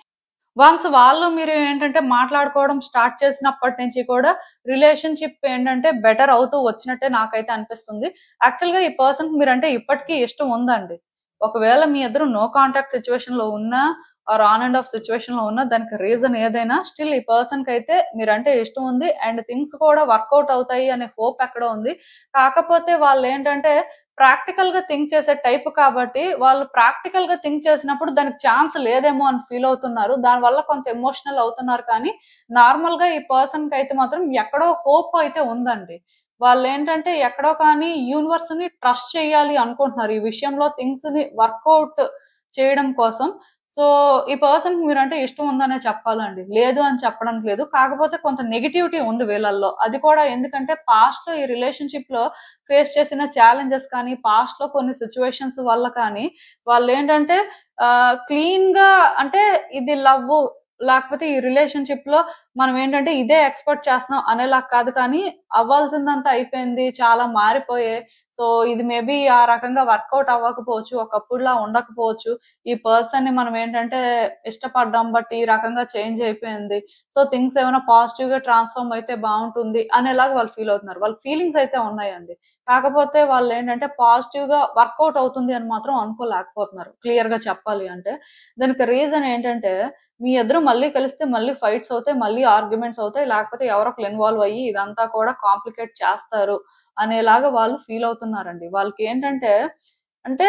వన్స్ వాళ్ళు మీరు ఏంటంటే మాట్లాడుకోవడం స్టార్ట్ చేసినప్పటి నుంచి కూడా రిలేషన్‌షిప్ ఏంటంటే బెటర్ అవుతూ వచ్చినట్టే నాకైతే అనిపిస్తుంది. యాక్చువల్‌గా ఈ పర్సన్‌కి మీరంటే ఇప్పటికి ఇష్టం ఉందండి. ఒకవేళ మీ ఇద్దరు నో కాంటాక్ట్ సిట్యుయేషన్‌లో ఉన్నా ఆర్ ఆన్ అండ్ ఆఫ్ సిట్యుయేషన్‌లో ఉన్నా దానికి రీజన్ ఏదైనా స్టిల్ ఈ పర్సన్‌కైతే మీరంటే ఇష్టం ఉంది. అండ్ థింగ్స్ కూడా వర్కౌట్ అవుతాయి అనే హోప్ ఎక్కడో ఉంది. కాకపోతే వాళ్ళేంటంటే ప్రాక్టికల్‌గా థింక్ చేసే టైప్ కాబట్టి, వాళ్ళు ప్రాక్టికల్‌గా థింక్ చేసినప్పుడు దానికి ఛాన్స్ లేదేమో అని ఫీల్ అవుతున్నారు. దానివల్ల కొంత ఎమోషనల్ అవుతున్నారు కానీ, నార్మల్‌గా ఈ పర్సన్‌కైతే మాత్రం ఎక్కడో హోప్ అయితే ఉందండి. వాళ్ళేంటంటే ఎక్కడో కానీ యూనివర్స్‌ని ట్రస్ట్ చేయాలి అనుకుంటున్నారు. ఈ విషయంలో థింగ్స్‌ని వర్కౌట్ చేయడం కోసం. సో, ఈ పర్సన్‌కి మీరంటే ఇష్టం ఉందనే చెప్పాలండి. లేదు అని చెప్పడానికి లేదు. కాకపోతే కొంత నెగటివిటీ ఉంది వీళ్ళల్లో. అది కూడా ఎందుకంటే పాస్ట్‌లో ఈ రిలేషన్‌షిప్‌లో ఫేస్ చేసిన ఛాలెంజెస్ కానీ, పాస్ట్‌లో కొన్ని సిట్యుయేషన్స్ వల్ల కానీ, వాళ్ళేంటంటే క్లీన్‌గా అంటే ఇది లవ్వు, లేకపోతే ఈ రిలేషన్‌షిప్‌లో మనం ఏంటంటే ఇదే ఎక్స్‌పెక్ట్ చేస్తున్నాం అనేలాగా కాదు కానీ, అవ్వాల్సిందంతా అయిపోయింది. చాలా మారిపోయాయి. సో, ఇది మేబీ ఆ రకంగా వర్కౌట్ అవ్వకపోవచ్చు. ఒకప్పుడులా ఉండకపోవచ్చు. ఈ పర్సన్‌ని మనం ఏంటంటే ఇష్టపడ్డాం. బట్ ఈ రకంగా చేంజ్ అయిపోయింది. సో, థింగ్స్ ఏమైనా పాజిటివ్‌గా ట్రాన్స్‌ఫార్మ్ అయితే బావుంటుంది అనేలాగా వాళ్ళు ఫీల్ అవుతున్నారు. వాళ్ళ ఫీలింగ్స్ అయితే ఉన్నాయండి. కాకపోతే వాళ్ళేంటంటే పాజిటివ్‌గా వర్కౌట్ అవుతుంది అని మాత్రం అనుకోలేకపోతున్నారు. క్లియర్‌గా చెప్పాలి అంటే. దానికి రీజన్ ఏంటంటే, మీ ఇద్దరు మళ్ళీ కలిస్తే మళ్ళీ ఫైట్స్ అవుతాయి. మళ్ళీ ఆర్గ్యుమెంట్స్ అవుతాయి. లేకపోతే ఎవరో ఒకళ్ళు ఇన్వాల్వ్ అయ్యి ఇదంతా కూడా కాంప్లికేట్ చేస్తారు అనేలాగా వాళ్ళు ఫీల్ అవుతున్నారండి. వాళ్ళకేంటంటే, అంటే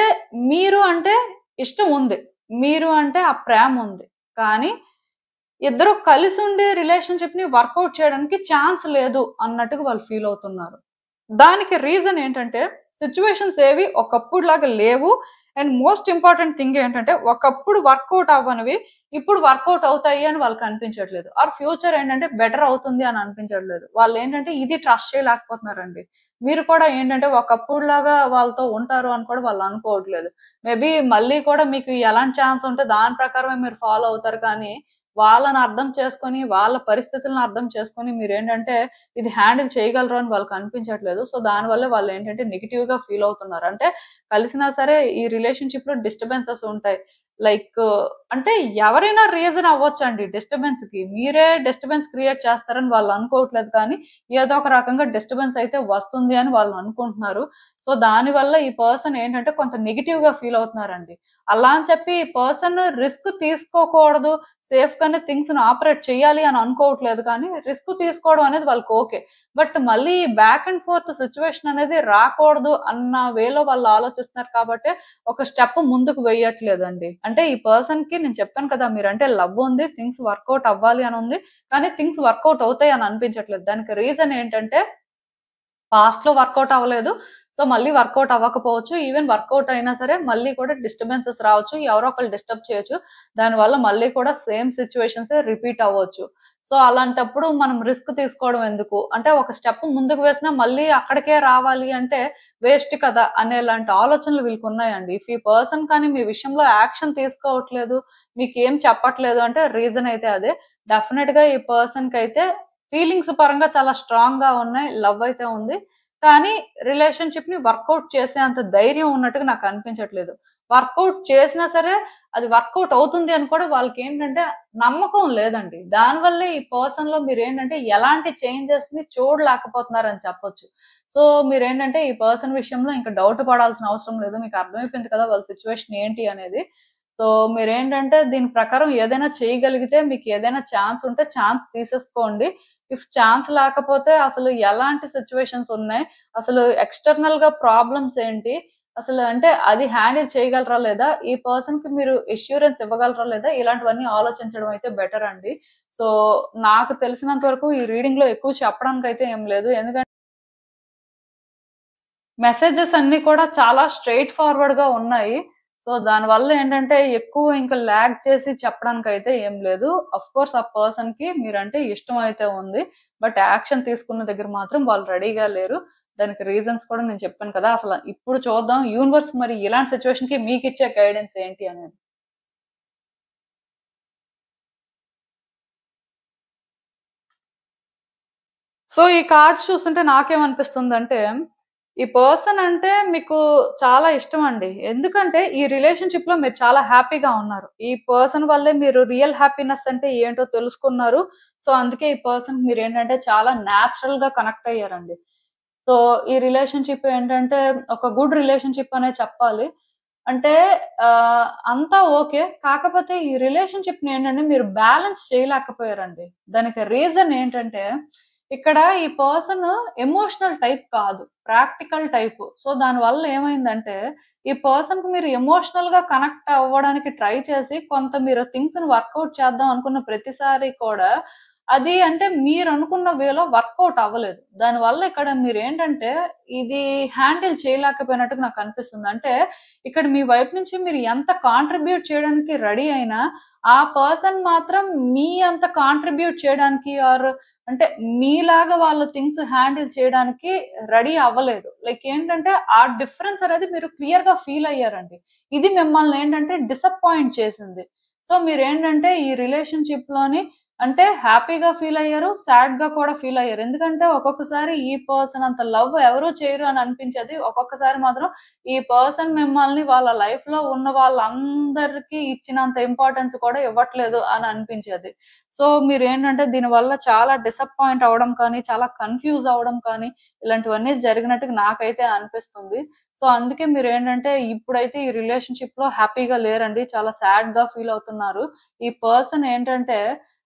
మీరు అంటే ఇష్టం ఉంది. మీరు అంటే ఆ ప్రేమ ఉంది. కానీ ఇద్దరు కలిసుండి రిలేషన్‌షిప్‌ని వర్కౌట్ చేయడానికి ఛాన్స్ లేదు అన్నట్టుగా వాళ్ళు ఫీల్ అవుతున్నారు. దానికి రీజన్ ఏంటంటే, సిట్యుయేషన్స్ ఏవి ఒకప్పుడులాగా లేవు. అండ్ మోస్ట్ ఇంపార్టెంట్ థింగ్ ఏంటంటే, ఒకప్పుడు వర్కౌట్ అవ్వనివి ఇప్పుడు వర్కౌట్ అవుతాయి అని వాళ్ళకి అనిపించట్లేదు. ఆర్ ఫ్యూచర్ ఏంటంటే బెటర్ అవుతుంది అని అనిపించట్లేదు. వాళ్ళేంటంటే ఇది ట్రస్ట్ చేయలేకపోతున్నారండి. మీరు కూడా ఏంటంటే ఒకప్పుడులాగా వాళ్ళతో ఉంటారు అని కూడా వాళ్ళు అనుకోవట్లేదు. మేబీ మళ్ళీ కూడా మీకు ఎలాంటి ఛాన్స్ ఉంటే దాని ప్రకారమే మీరు ఫాలో అవుతారు కానీ, వాళ్ళని అర్థం చేసుకొని, వాళ్ళ పరిస్థితులను అర్థం చేసుకొని మీరేంటంటే ఇది హ్యాండిల్ చేయగలరు అని వాళ్ళకి అనిపించట్లేదు. సో, దానివల్లే వాళ్ళేంటంటే నెగెటివ్‌గా ఫీల్ అవుతున్నారు. అంటే కలిసినా సరే ఈ రిలేషన్‌షిప్‌లో డిస్టర్బెన్సెస్ ఉంటాయి. లైక్ అంటే ఎవరైనా రీజన్ అవ్వొచ్చండి డిస్టర్బెన్స్‌కి. మీరే డిస్టర్బెన్స్ క్రియేట్ చేస్తారని వాళ్ళు అనుకోవట్లేదు కానీ, ఏదో ఒక రకంగా డిస్టర్బెన్స్ అయితే వస్తుంది అని వాళ్ళు అనుకుంటున్నారు. సో, దానివల్ల ఈ పర్సన్ ఏంటంటే కొంత నెగెటివ్‌గా ఫీల్ అవుతున్నారండి. అలా అని చెప్పి ఈ పర్సన్ రిస్క్ తీసుకోకూడదు, సేఫ్‌గానే థింగ్స్‌ని ఆపరేట్ చేయాలి అని అనుకోవట్లేదు కానీ, రిస్క్ తీసుకోవడం అనేది వాళ్ళకి ఓకే. బట్ మళ్ళీ బ్యాక్ అండ్ ఫోర్త్ సిట్యుయేషన్ అనేది రాకూడదు అన్న వేలో వాళ్ళు ఆలోచిస్తున్నారు కాబట్టే, ఒక స్టెప్ ముందుకు వేయట్లేదండి. అంటే ఈ పర్సన్‌కి నేను చెప్పాను కదా! మీరంటే లవ్ ఉంది. థింగ్స్ వర్కౌట్ అవ్వాలి అని ఉంది. కానీ థింగ్స్ వర్కౌట్ అవుతాయి అని అనిపించట్లేదు. దానికి రీజన్ ఏంటంటే పాస్ట్‌లో వర్కౌట్ అవ్వలేదు. సో, మళ్ళీ వర్కౌట్ అవ్వకపోవచ్చు. ఈవెన్ వర్కౌట్ అయినా సరే మళ్ళీ కూడా డిస్టర్బెన్సెస్ రావచ్చు. ఎవరో ఒకళ్ళు డిస్టర్బ్ చేయొచ్చు. దానివల్ల మళ్ళీ కూడా సేమ్ సిట్యుయేషన్సే రిపీట్ అవ్వచ్చు. సో అలాంటప్పుడు మనం రిస్క్ తీసుకోవడం ఎందుకు? అంటే ఒక స్టెప్ ముందుకు వేసినా మళ్ళీ అక్కడికే రావాలి అంటే వేస్ట్ కదా! అనేలాంటి ఆలోచనలు వీళ్ళకున్నాయండి. ఇఫ్ ఈ పర్సన్ కానీ మీ విషయంలో యాక్షన్ తీసుకోవట్లేదు, మీకేం చెప్పట్లేదు అంటే రీజన్ అయితే అదే. డెఫినిట్‌గా ఈ పర్సన్‌కైతే ఫీలింగ్స్ పరంగా చాలా స్ట్రాంగ్‌గా ఉన్నాయి. లవ్ అయితే ఉంది. కానీ రిలేషన్‌షిప్‌ని వర్కౌట్ చేసేంత ధైర్యం ఉన్నట్టుగా నాకు అనిపించట్లేదు. వర్కౌట్ చేసినా సరే అది వర్కౌట్ అవుతుంది అని కూడా వాళ్ళకేంటంటే నమ్మకం లేదండి. దానివల్లే ఈ పర్సన్‌లో మీరేంటంటే ఎలాంటి చేంజెస్‌ని చూడలేకపోతున్నారని చెప్పొచ్చు. సో, మీరేంటంటే ఈ పర్సన్ విషయంలో ఇంక డౌట్ పడాల్సిన అవసరం లేదు. మీకు అర్థమైపోయింది కదా! వాళ్ళ సిట్యుయేషన్ ఏంటి అనేది. సో, మీరేంటంటే దీని ప్రకారం ఏదైనా చేయగలిగితే మీకు ఏదైనా ఛాన్స్ ఉంటే ఛాన్స్ తీసేసుకోండి. ఇఫ్ ఛాన్స్ లేకపోతే అసలు ఎలాంటి సిట్యుయేషన్స్ ఉన్నాయి? అసలు ఎక్స్‌టర్నల్‌గా ప్రాబ్లమ్స్ ఏంటి? అసలు అంటే అది హ్యాండిల్ చేయగలరా లేదా? ఈ పర్సన్‌కి మీరు అష్యూరెన్స్ ఇవ్వగలరా లేదా? ఇలాంటివన్నీ ఆలోచించడం అయితే బెటర్ అండి. సో, నాకు తెలిసినంత వరకు ఈ రీడింగ్‌లో ఎక్కువ చెప్పడానికైతే ఏం లేదు. ఎందుకంటే మెసేజెస్ అన్నీ కూడా చాలా స్ట్రెయిట్ ఫార్వర్డ్‌గా ఉన్నాయి. సో, దానివల్ల ఏంటంటే ఎక్కువ ఇంకా లాగ్ చేసి చెప్పడానికైతే ఏం లేదు. ఆఫ్‌కోర్స్ ఆ పర్సన్‌కి మీరంటే ఇష్టం అయితే ఉంది. బట్ యాక్షన్ తీసుకున్న దగ్గర మాత్రం వాళ్ళు రెడీగా లేరు. దానికి రీజన్స్ కూడా నేను చెప్పాను కదా! అసల ఇప్పుడు చూద్దాం యూనివర్స్ మరి ఇలాంటి సిట్యుయేషన్‌కి మీకిచ్చే గైడెన్స్ ఏంటి అనేది. సో, ఈ కార్డ్స్ చూస్తుంటే నాకేమనిపిస్తుందంటే, ఈ పర్సన్ అంటే మీకు చాలా ఇష్టమండి. ఎందుకంటే, ఈ రిలేషన్‌షిప్‌లో మీరు చాలా హ్యాపీగా ఉన్నారు. ఈ పర్సన్ వల్లే మీరు రియల్ హ్యాపీనెస్ అంటే ఏంటో తెలుసుకున్నారు. సో, అందుకే ఈ పర్సన్‌కి మీరేంటంటే చాలా న్యాచురల్‌గా కనెక్ట్ అయ్యారండి. సో, ఈ రిలేషన్‌షిప్ ఏంటంటే, ఒక గుడ్ రిలేషన్‌షిప్ అనే చెప్పాలి. అంటే అంతా ఓకే. కాకపోతే ఈ రిలేషన్‌షిప్‌ని ఏంటంటే మీరు బ్యాలెన్స్ చేయలేకపోయారండి. దానికి రీజన్ ఏంటంటే, ఇక్కడ ఈ పర్సన్ ఎమోషనల్ టైప్ కాదు. Practical type. సో, దానివల్ల ఏమైందంటే, ఈ పర్సన్‌కి మీరు ఎమోషనల్‌గా కనెక్ట్ అవ్వడానికి ట్రై చేసి, కొంత మీరు థింగ్స్‌ని వర్కౌట్ చేద్దాం అనుకున్న ప్రతిసారి కూడా, అది అంటే మీరనుకున్న వేలో వర్కౌట్ అవ్వలేదు. దానివల్ల ఇక్కడ మీరేంటంటే, ఇది హ్యాండిల్ చేయలేకపోయినట్టుగా నాకనిపిస్తుంది. అంటే, ఇక్కడ మీ వైపు నుంచి మీరు ఎంత కాంట్రిబ్యూట్ చేయడానికి రెడీ అయినా, ఆ పర్సన్ మాత్రం మీ అంత కాంట్రిబ్యూట్ చేయడానికి అంటే మీలాగా వాళ్ళు థింగ్స్ హ్యాండిల్ చేయడానికి రెడీ అవ్వలేదు. లైక్ ఏంటంటే, ఆ డిఫరెన్స్ అనేది మీరు క్లియర్‌గా ఫీల్ అయ్యారండి. ఇది మిమ్మల్ని ఏంటంటే డిసప్పాయింట్ చేసింది. సో, మీరేంటంటే ఈ రిలేషన్‌షిప్‌లోని అంటే హ్యాపీగా ఫీల్ అయ్యారు. సాడ్‌గా కూడా ఫీల్ అయ్యారు. ఎందుకంటే ఒక్కొక్కసారి ఈ పర్సన్ అంత లవ్ ఎవరు చేయరు అని అనిపించేది. ఒక్కొక్కసారి మాత్రం ఈ పర్సన్ మిమ్మల్ని వాళ్ళ లైఫ్‌లో ఉన్న వాళ్ళందరికీ ఇచ్చినంత ఇంపార్టెన్స్ కూడా ఇవ్వట్లేదు అని అనిపించేది. సో, మీరేంటంటే దీనివల్ల చాలా డిసప్పాయింట్ అవ్వడం కానీ, చాలా కన్‌ఫ్యూజ్ అవ్వడం కానీ, ఇలాంటివన్నీ జరిగినట్టుగా నాకైతే అనిపిస్తుంది. సో, అందుకే మీరేంటంటే ఇప్పుడైతే ఈ రిలేషన్‌షిప్‌లో హ్యాపీగా లేరండి. చాలా సాడ్‌గా ఫీల్ అవుతున్నారు. ఈ పర్సన్ ఏంటంటే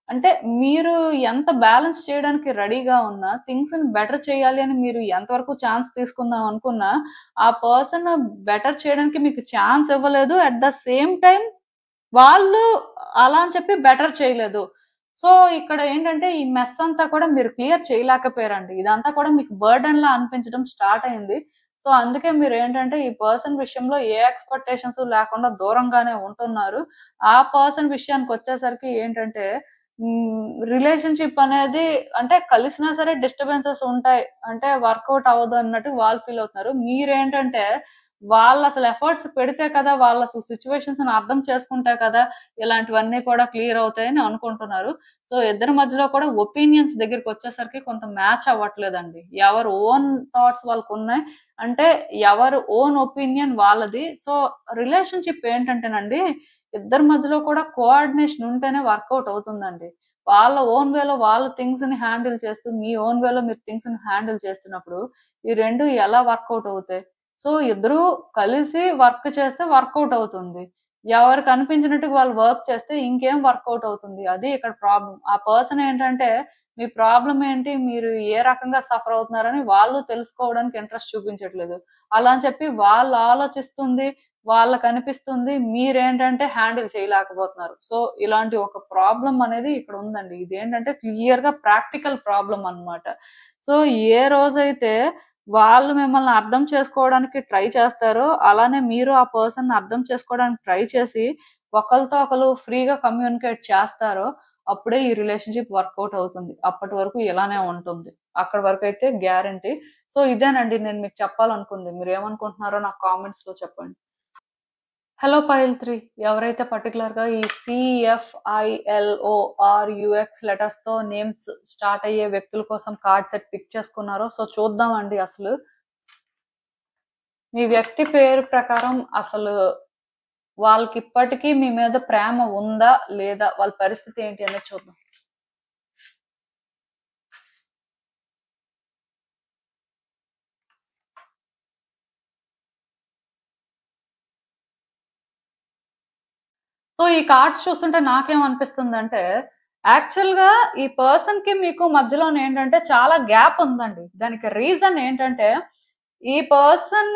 అంటే మీరు ఎంత బ్యాలెన్స్ చేయడానికి రెడీగా ఉన్నా, థింగ్స్‌ని బెటర్ చేయాలి అని మీరు ఎంతవరకు ఛాన్స్ తీసుకుందాం అనుకున్నా, ఆ పర్సన్ బెటర్ చేయడానికి మీకు ఛాన్స్ ఇవ్వలేదు. అట్ ద సేమ్ టైమ్ వాళ్ళు అలా అని చెప్పి బెటర్ చేయలేదు. సో, ఇక్కడ ఏంటంటే ఈ మెస్ అంతా కూడా మీరు క్లియర్ చేయలేకపోయారండి. ఇదంతా కూడా మీకు బర్డెన్‌లా అనిపించడం స్టార్ట్ అయింది. సో, అందుకే మీరేంటంటే ఈ పర్సన్ విషయంలో ఏ ఎక్స్‌పెక్టేషన్స్ లేకుండా దూరంగానే ఉంటున్నారు. ఆ పర్సన్ విషయానికొచ్చేసరికి ఏంటంటే రిలేషన్‌షిప్ అనేది అంటే కలిసినా సరే డిస్టర్బెన్సెస్ ఉంటాయి. అంటే వర్కౌట్ అవ్వదు అన్నట్టు వాళ్ళు ఫీల్ అవుతున్నారు. మీరేంటంటే వాళ్ళసలు ఎఫర్ట్స్ పెడితే కదా! వాళ్ళసలు సిట్యుయేషన్స్‌ని అర్థం చేసుకుంటే కదా! ఇలాంటివన్నీ కూడా క్లియర్ అవుతాయని అనుకుంటున్నారు. సో, ఇద్దరి మధ్యలో కూడా ఒపీనియన్స్ దగ్గరికొచ్చేసరికి కొంత మ్యాచ్ అవ్వట్లేదండి. ఎవరి ఓన్ థాట్స్ వాళ్ళకున్నాయి. అంటే ఎవరి ఓన్ ఒపీనియన్ వాళ్ళది. సో, రిలేషన్‌షిప్ ఏంటంటేనండి ఇద్దరి మధ్యలో కూడా కోఆర్డినేషన్ ఉంటేనే వర్కౌట్ అవుతుందండి. వాళ్ళ ఓన్ వేలో వాళ్ళు థింగ్స్‌ని హ్యాండిల్ చేస్తూ, మీ ఓన్ వేలో మీరు థింగ్స్‌ని హ్యాండిల్ చేస్తున్నప్పుడు, ఈ 2 ఎలా వర్కౌట్ అవుతాయి? సో, ఇద్దరూ కలిసి వర్క్ చేస్తే వర్కౌట్ అవుతుంది. ఎవరికి అనిపించినట్టుగా వాళ్ళు వర్క్ చేస్తే ఇంకేం వర్కౌట్ అవుతుంది. అది ఇక్కడ ప్రాబ్లమ్. ఆ పర్సన్ ఏంటంటే, మీ ప్రాబ్లమ్ ఏంటి? మీరు ఏ రకంగా సఫర్ అవుతున్నారని వాళ్ళు తెలుసుకోవడానికి ఇంట్రెస్ట్ చూపించట్లేదు. అలా అని చెప్పి వాళ్ళు ఆలోచిస్తుంది, వాళ్ళకనిపిస్తుంది. మీరేంటంటే హ్యాండిల్ చేయలేకపోతున్నారు. సో, ఇలాంటి ఒక ప్రాబ్లమ్ అనేది ఇక్కడ ఉందండి. ఇదేంటంటే క్లియర్‌గా ప్రాక్టికల్ ప్రాబ్లమ్ అన్నమాట. సో, ఏ రోజైతే వాళ్ళు మిమ్మల్ని అర్థం చేసుకోవడానికి ట్రై చేస్తారో, అలానే మీరు ఆ పర్సన్‌ని అర్థం చేసుకోవడానికి ట్రై చేసి, ఒకళ్ళతో ఒకళ్ళు ఫ్రీగా కమ్యూనికేట్ చేస్తారో, అప్పుడే ఈ రిలేషన్షిప్ వర్కౌట్ అవుతుంది. అప్పటి వరకు ఇలానే ఉంటుంది. అక్కడి వరకు అయితే గ్యారంటీ. సో ఇదేనండి నేను మీకు చెప్పాలనుకుంది. మీరు ఏమనుకుంటున్నారో నాకు కామెంట్స్ లో చెప్పండి. హలో పైల్ 3 ఎవరైతే పర్టికులర్ గా ఈ CFILORUX లెటర్స్ తో నేమ్స్ స్టార్ట్ అయ్యే వ్యక్తుల కోసం కార్డ్ సెట్ పిక్ చేసుకున్నారో సో చూద్దామండి. అసలు మీ వ్యక్తి పేరు ప్రకారం అసలు వాళ్ళకి ఇప్పటికీ మీ మీద ప్రేమ ఉందా లేదా, వాళ్ళ పరిస్థితి ఏంటి అనేది చూద్దాం. సో ఈ కార్డ్స్ చూస్తుంటే నాకేమనిపిస్తుందంటే యాక్చువల్ గా ఈ పర్సన్ కి మీకు మధ్యలో ఏంటంటే చాలా గ్యాప్ ఉందండి. దానికి రీజన్ ఏంటంటే ఈ పర్సన్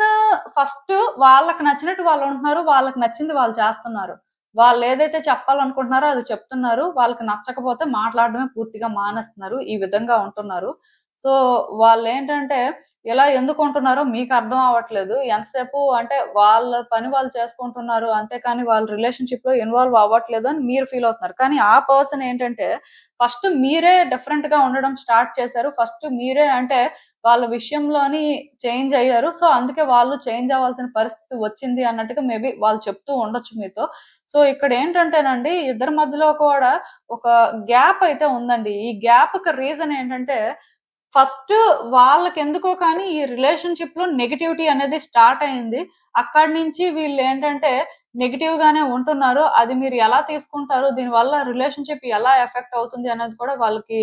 ఫస్ట్ వాళ్ళకి నచ్చినట్టు వాళ్ళు ఉంటున్నారు, వాళ్ళకి నచ్చింది వాళ్ళు చేస్తున్నారు. వాళ్ళు ఏదైతే చెప్పాలనుకుంటున్నారో అది చెప్తున్నారు. వాళ్ళకి నచ్చకపోతే మాట్లాడడమే పూర్తిగా మానేస్తున్నారు. ఈ విధంగా ఉంటున్నారు. సో వాళ్ళు ఏంటంటే ఇలా ఎందుకు ఉంటున్నారో మీకు అర్థం అవ్వట్లేదు. ఎంతసేపు అంటే వాళ్ళ పని వాళ్ళు చేసుకుంటున్నారు. అంతేకాని వాళ్ళ రిలేషన్‌షిప్‌లో ఇన్వాల్వ్ అవ్వట్లేదు అని మీరు ఫీల్ అవుతున్నారు. కానీ ఆ పర్సన్ ఏంటంటే ఫస్ట్ మీరే డిఫరెంట్‌గా ఉండడం స్టార్ట్ చేశారు. ఫస్ట్ మీరే అంటే వాళ్ళ విషయంలోని చేంజ్ అయ్యారు. సో అందుకే వాళ్ళు చేంజ్ అవ్వాల్సిన పరిస్థితి వచ్చింది అన్నట్టుగా మేబీ వాళ్ళు చెప్తూ ఉండొచ్చు మీతో. సో ఇక్కడ ఏంటంటేనండి ఇద్దరి మధ్యలో కూడా ఒక గ్యాప్ అయితే ఉందండి. ఈ గ్యాప్‌కి రీజన్ ఏంటంటే ఫస్ట్ వాళ్ళకెందుకో కానీ ఈ రిలేషన్‌షిప్‌లో నెగటివిటీ అనేది స్టార్ట్ అయింది. అక్కడి నుంచి వీళ్ళేంటంటే నెగెటివ్ గానే ఉంటున్నారు. అది మీరు ఎలా తీసుకుంటారు? దీనివల్ల రిలేషన్‌షిప్ ఎలా ఎఫెక్ట్ అవుతుంది అనేది కూడా వాళ్ళకి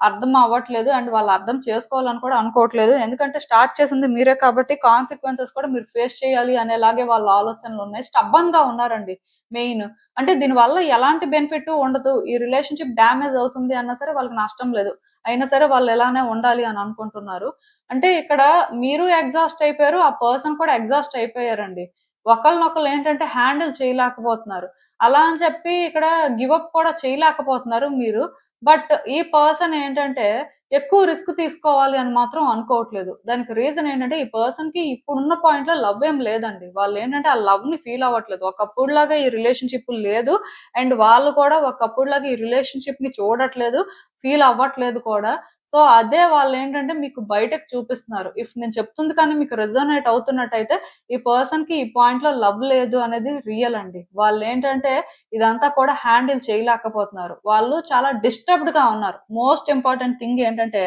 అర్థం అవ్వట్లేదు. అండ్ వాళ్ళు అర్థం చేసుకోవాలని కూడా అనుకోవట్లేదు. ఎందుకంటే స్టార్ట్ చేసింది మీరే కాబట్టి కాన్సిక్వెన్సెస్ కూడా మీరు ఫేస్ చేయాలి అనేలాగే వాళ్ళ ఆలోచనలున్నాయి. స్టబ్బర్న్‌గా ఉన్నారండి మెయిన్. అంటే దీనివల్ల ఎలాంటి బెనిఫిట్ ఉండదు. ఈ రిలేషన్‌షిప్ డ్యామేజ్ అవుతుంది అన్నా సరే వాళ్ళకి నష్టం లేదు. అయినా సరే వాళ్ళు ఎలానే ఉండాలి అని అనుకుంటున్నారు. అంటే ఇక్కడ మీరు ఎగ్జాస్ట్ అయిపోయారు. ఆ పర్సన్ కూడా ఎగ్జాస్ట్ అయిపోయారండి. ఒకళ్ళనొకళ్ళు ఏంటంటే హ్యాండిల్ చేయలేకపోతున్నారు. అలా అని చెప్పి ఇక్కడ గివ్ అప్ కూడా చేయలేకపోతున్నారు మీరు. బట్ ఈ పర్సన్ ఏంటంటే ఎక్కువ రిస్క్ తీసుకోవాలి అని మాత్రం అనుకోవట్లేదు. దానికి రీజన్ ఏంటంటే ఈ పర్సన్‌కి ఇప్పుడున్న పాయింట్‌లో లవ్ ఏం లేదండి. వాళ్ళేంటంటే ఆ లవ్‌ని ఫీల్ అవ్వట్లేదు. ఒకప్పుడులాగా ఈ రిలేషన్‌షిప్ లేదు. అండ్ వాళ్ళు కూడా ఒకప్పుడులాగా ఈ రిలేషన్‌షిప్‌ని చూడట్లేదు. ఫీల్ అవ్వట్లేదు కూడా. సో, అదే వాళ్ళేంటంటే మీకు బయటకు చూపిస్తున్నారు. ఇఫ్ నేను చెప్తుంది కానీ మీకు రెజొనేట్ అవుతున్నట్టయితే ఈ పర్సన్‌కి ఈ పాయింట్‌లో లవ్ లేదు అనేది రియల్ అండి. వాళ్ళేంటంటే ఇదంతా కూడా హ్యాండిల్ చేయలేకపోతున్నారు. వాళ్ళు చాలా డిస్టర్బ్డ్‌గా ఉన్నారు. మోస్ట్ ఇంపార్టెంట్ థింగ్ ఏంటంటే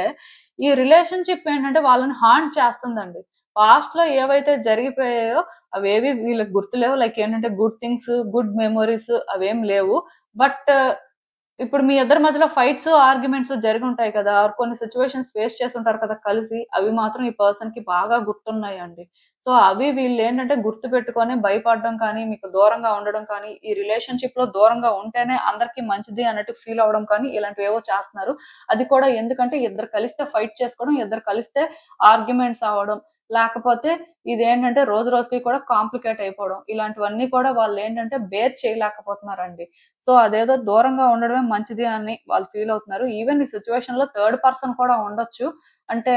ఈ రిలేషన్‌షిప్ ఏంటంటే వాళ్ళని హాంట్ చేస్తుందండి. పాస్ట్‌లో ఏవైతే జరిగిపోయాయో అవేవి వీళ్ళకి గుర్తులేవు. లైక్ ఏంటంటే గుడ్ థింగ్స్, గుడ్ మెమోరీస్ అవేం లేవు. బట్ ఇప్పుడు మీ ఇద్దరి మధ్యలో ఫైట్స్, ఆర్గ్యుమెంట్స్ జరిగుంటాయి కదా! ఆర్ కొన్ని సిట్యుయేషన్స్ ఫేస్ చేసుంటారు కదా కలిసి. అవి మాత్రం ఈ పర్సన్‌కి బాగా గుర్తున్నాయండి. సో, అవి వీళ్ళేంటంటే గుర్తుపెట్టుకొని భయపడడం కానీ, మీకు దూరంగా ఉండడం కానీ, ఈ రిలేషన్‌షిప్‌లో దూరంగా ఉంటేనే అందరికి మంచిది అన్నట్టు ఫీల్ అవ్వడం కానీ, ఇలాంటివేవో చేస్తున్నారు. అది కూడా ఎందుకంటే ఇద్దరు కలిస్తే ఫైట్ చేసుకోవడం, ఇద్దరు కలిస్తే ఆర్గ్యుమెంట్స్ అవ్వడం, లేకపోతే ఇదేంటంటే రోజు రోజుకి కూడా కాంప్లికేట్ అయిపోవడం. ఇలాంటివన్నీ కూడా వాళ్ళేంటంటే బేర్ చేయలేకపోతున్నారండి. సో, అదేదో దూరంగా ఉండడమే మంచిది అని వాళ్ళు ఫీల్ అవుతున్నారు. ఈవెన్ ఈ సిట్యుయేషన్‌లో థర్డ్ పర్సన్ కూడా ఉండొచ్చు. అంటే